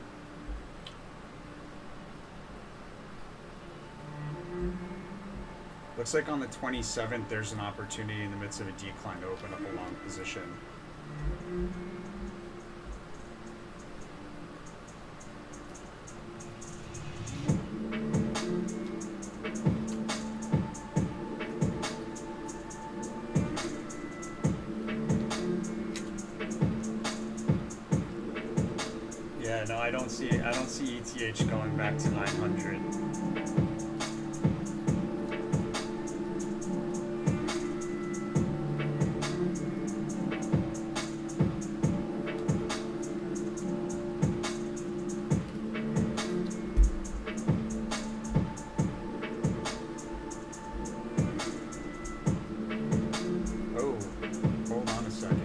Looks like on the 27th there's an opportunity in the midst of a decline to open up a long position. no, I don't see ETH going back to 900. Oh, hold on a second.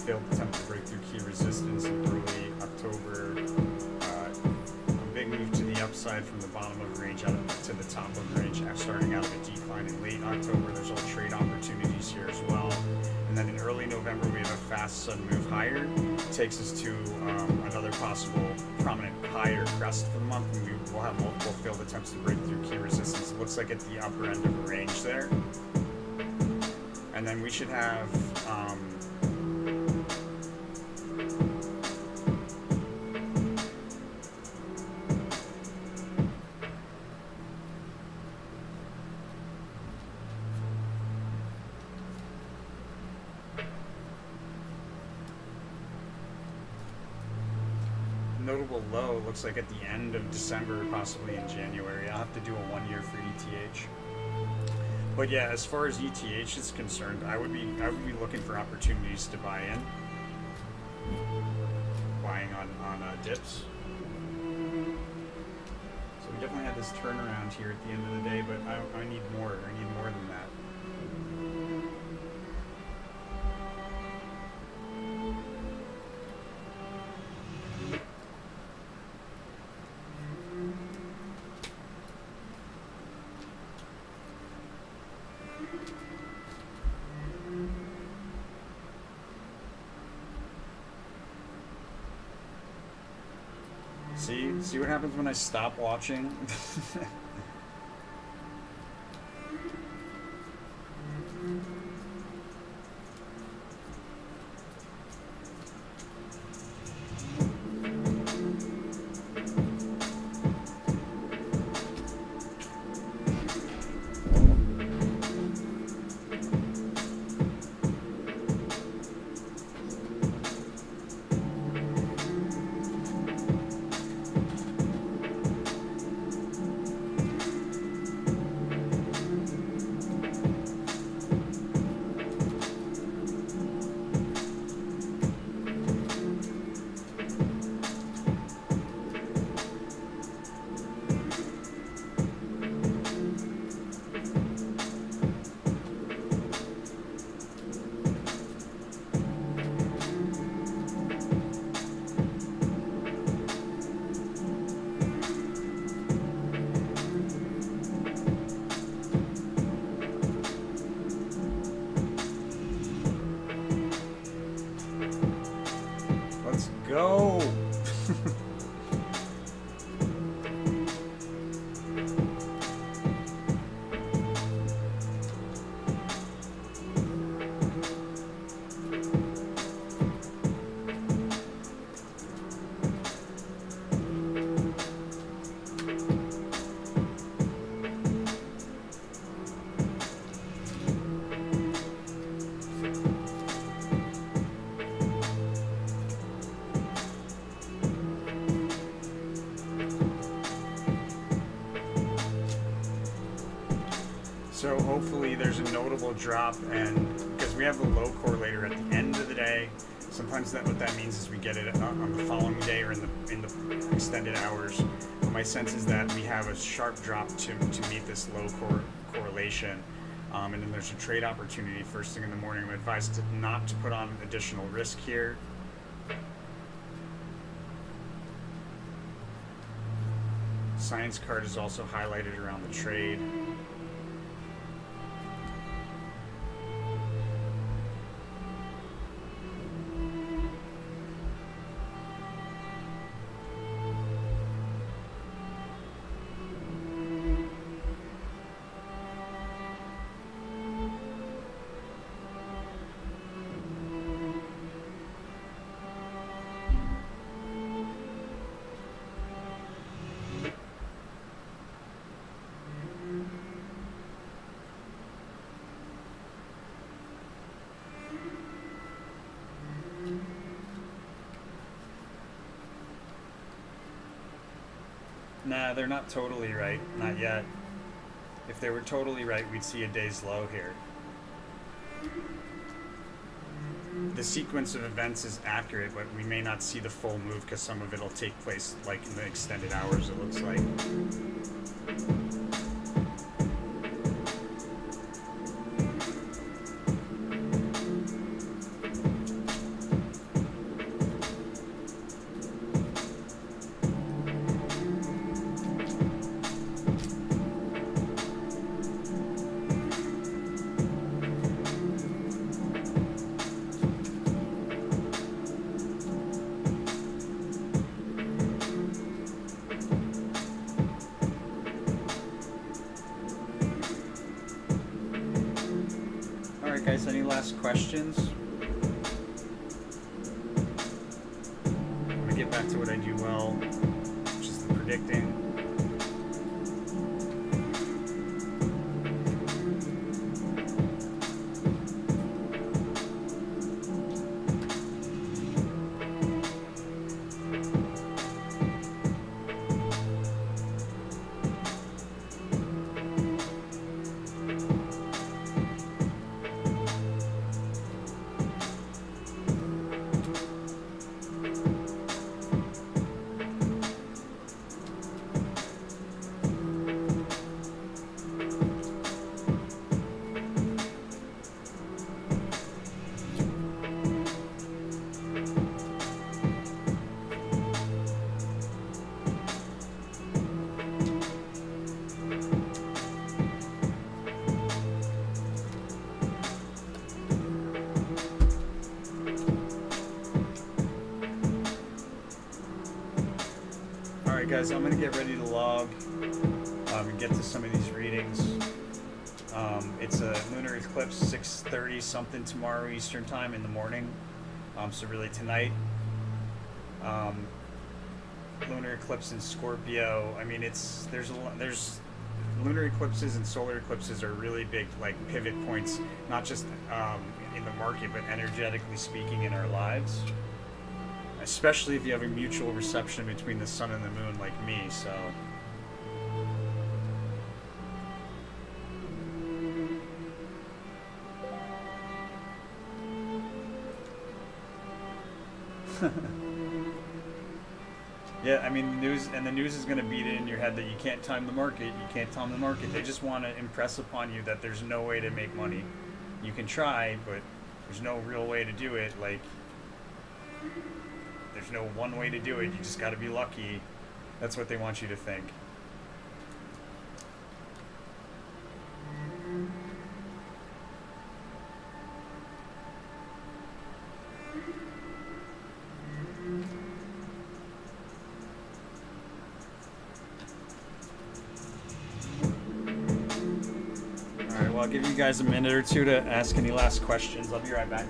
Failed attempt to break through key resistance in early October. A big move to the upside from the bottom of the range out to the top of the range, starting out of a decline in late October. There's all trade opportunities here as well. And then in early November, we have a fast sudden move higher. Takes us to another possible prominent higher crest for the month, and we will have multiple failed attempts to break through key resistance. It looks like at the upper end of the range there. And then we should have notable low, looks like at the end of December, possibly in January. I'll have to do a 1 year for ETH. But yeah, as far as ETH is concerned, I would be looking for opportunities to buy in, buying on dips. So we definitely had this turnaround here at the end of the day, but I need more. I need more than that. See what happens when I stop watching? Go! So hopefully there's a notable drop, and because we have the low correlator at the end of the day, sometimes what that means is we get it on the following day or in the extended hours. But my sense is that we have a sharp drop to meet this low correlation, and then there's a trade opportunity first thing in the morning. I'm advised not to put on additional risk here. Science card is also highlighted around the trade. Nah, they're not totally right. Not yet. If they were totally right, we'd see a day's low here. The sequence of events is accurate, but we may not see the full move because some of it will take place like in the extended hours, it looks like. Alright guys, any last questions? I'm going to get back to what I do well, which is the predicting. Alright guys, I'm going to get ready to log and get to some of these readings. It's a lunar eclipse, 6:30 something tomorrow Eastern time in the morning. So really tonight. Lunar eclipse in Scorpio. I mean, there's lunar eclipses and solar eclipses are really big, like pivot points, not just in the market, but energetically speaking in our lives. Especially if you have a mutual reception between the sun and the moon like me, so. Yeah, I mean, the news is going to beat it in your head that you can't time the market, you can't time the market. They just want to impress upon you that there's no way to make money. You can try, but there's no real way to do it. Like, there's no one way to do it. You just got to be lucky. That's what they want you to think. All right, well, I'll give you guys a minute or two to ask any last questions. I'll be right back.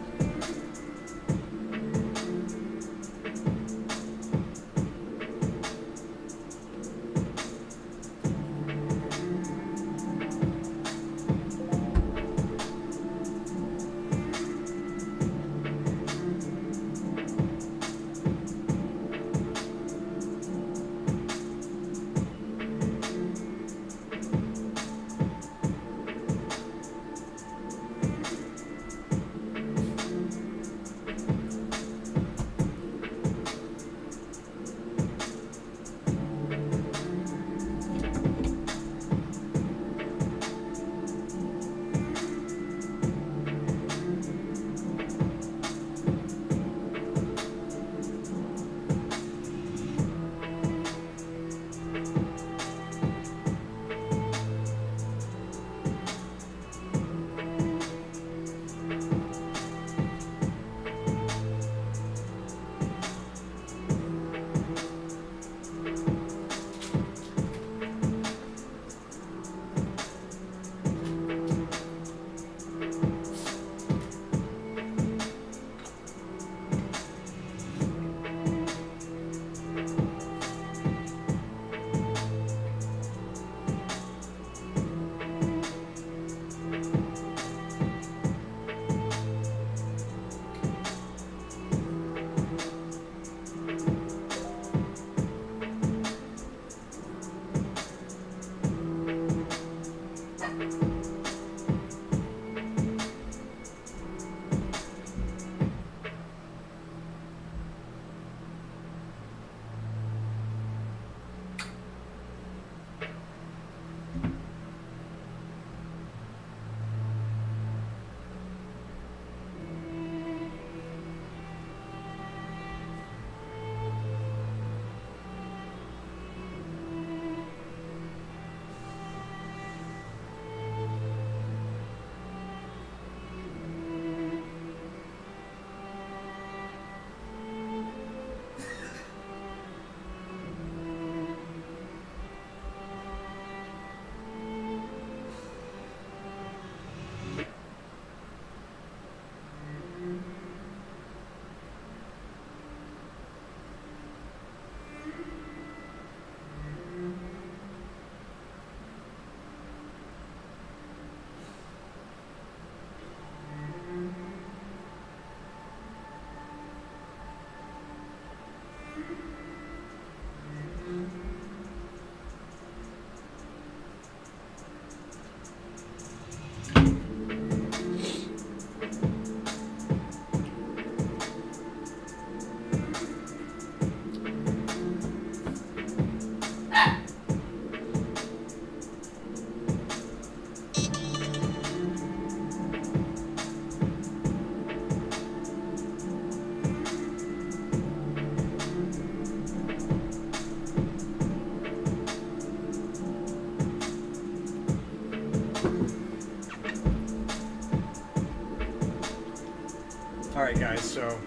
Alright guys, so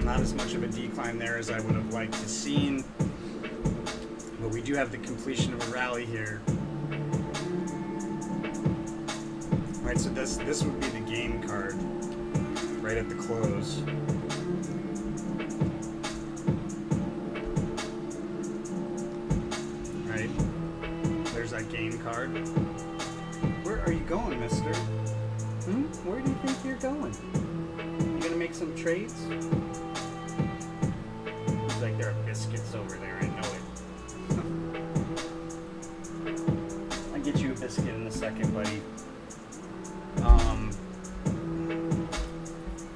not as much of a decline there as I would have liked to seen, but we do have the completion of a rally here. Alright, so this would be the gain card right at the close. Right, there's that gain card. Where are you going, mister? Where do you think you're going? You gonna make some trades? Looks like there are biscuits over there, I know it. I'll get you a biscuit in a second, buddy.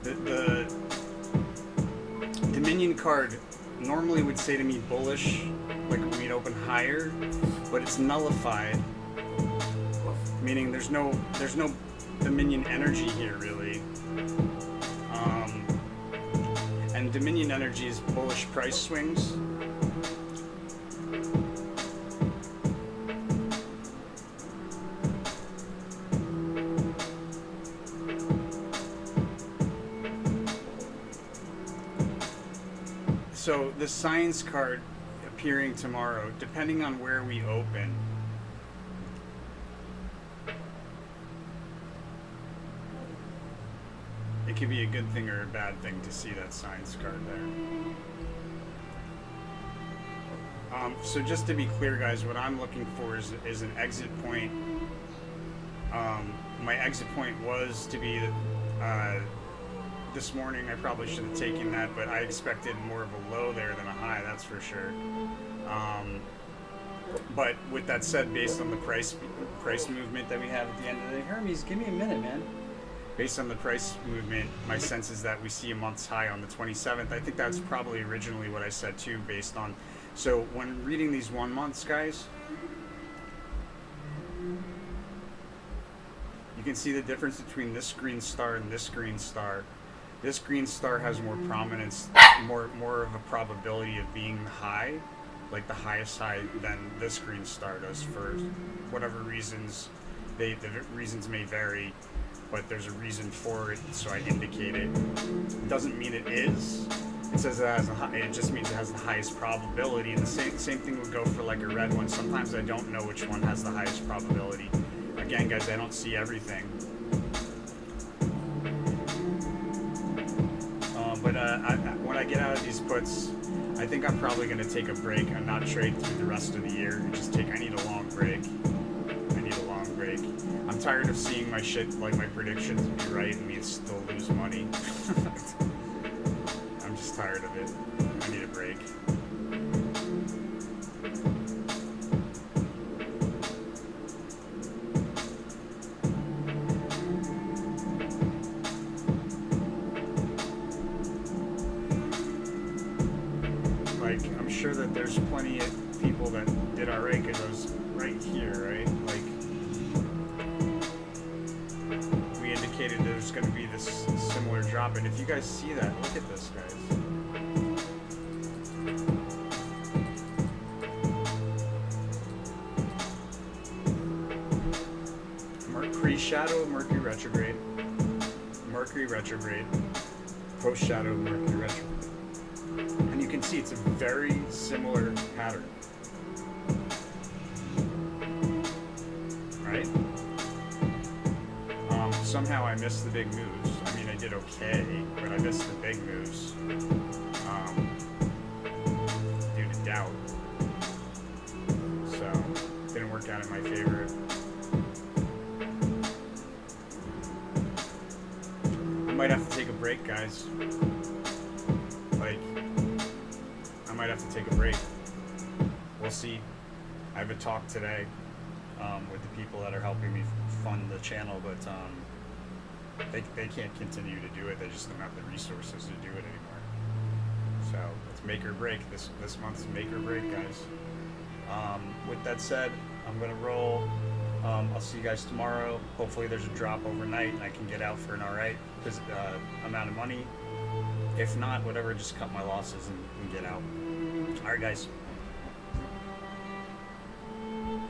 The Dominion card normally would say to me bullish, like when we'd open higher, but it's nullified, meaning there's no Dominion energy here really. And Dominion energy is bullish price swings. So the science card appearing tomorrow, depending on where we open, it could be a good thing or a bad thing to see that science card there. So just to be clear, guys, what I'm looking for is an exit point. My exit point was to be this morning. I probably should have taken that, but I expected more of a low there than a high, that's for sure. But with that said, based on the price movement that we have at the end of the day, Hermes, give me a minute, man. Based on the price movement, my sense is that we see a month's high on the 27th. I think that's probably originally what I said too, based on... So when reading these 1 months, guys, you can see the difference between this green star and this green star. This green star has more prominence, more of a probability of being high, like the highest high, than this green star does for whatever reasons. The reasons may vary, but there's a reason for it, so I indicate it. It doesn't mean it is. It says it has it just means it has the highest probability, and the same thing would go for like a red one. Sometimes I don't know which one has the highest probability. Again, guys, I don't see everything. But when I get out of these puts, I think I'm probably going to take a break and not trade through the rest of the year. I need a long break. I'm tired of seeing my shit, like my predictions, be right and me still lose money. I'm just tired of it. I need a break. Like, I'm sure that there's plenty of people that did alright, because I was right here, right? Like, we indicated there's going to be this similar drop, and if you guys see that, look at this, guys. Pre-shadow of Mercury retrograde, post-shadow of Mercury retrograde. And you can see it's a very similar pattern. Right? Somehow I missed the big moves. I mean, I did okay, but I missed the big moves due to doubt. So, it didn't work out in my favor. I might have to take a break, guys. Like, I might have to take a break. We'll see. I have a talk today with the people that are helping me fund the channel, but they can't continue to do it. They just don't have the resources to do it anymore. So it's make or break. This month's make or break, guys. With that said, I'm gonna roll. I'll see you guys tomorrow. Hopefully there's a drop overnight and I can get out for an alright amount of money. If not, whatever, just cut my losses and get out. Alright, guys.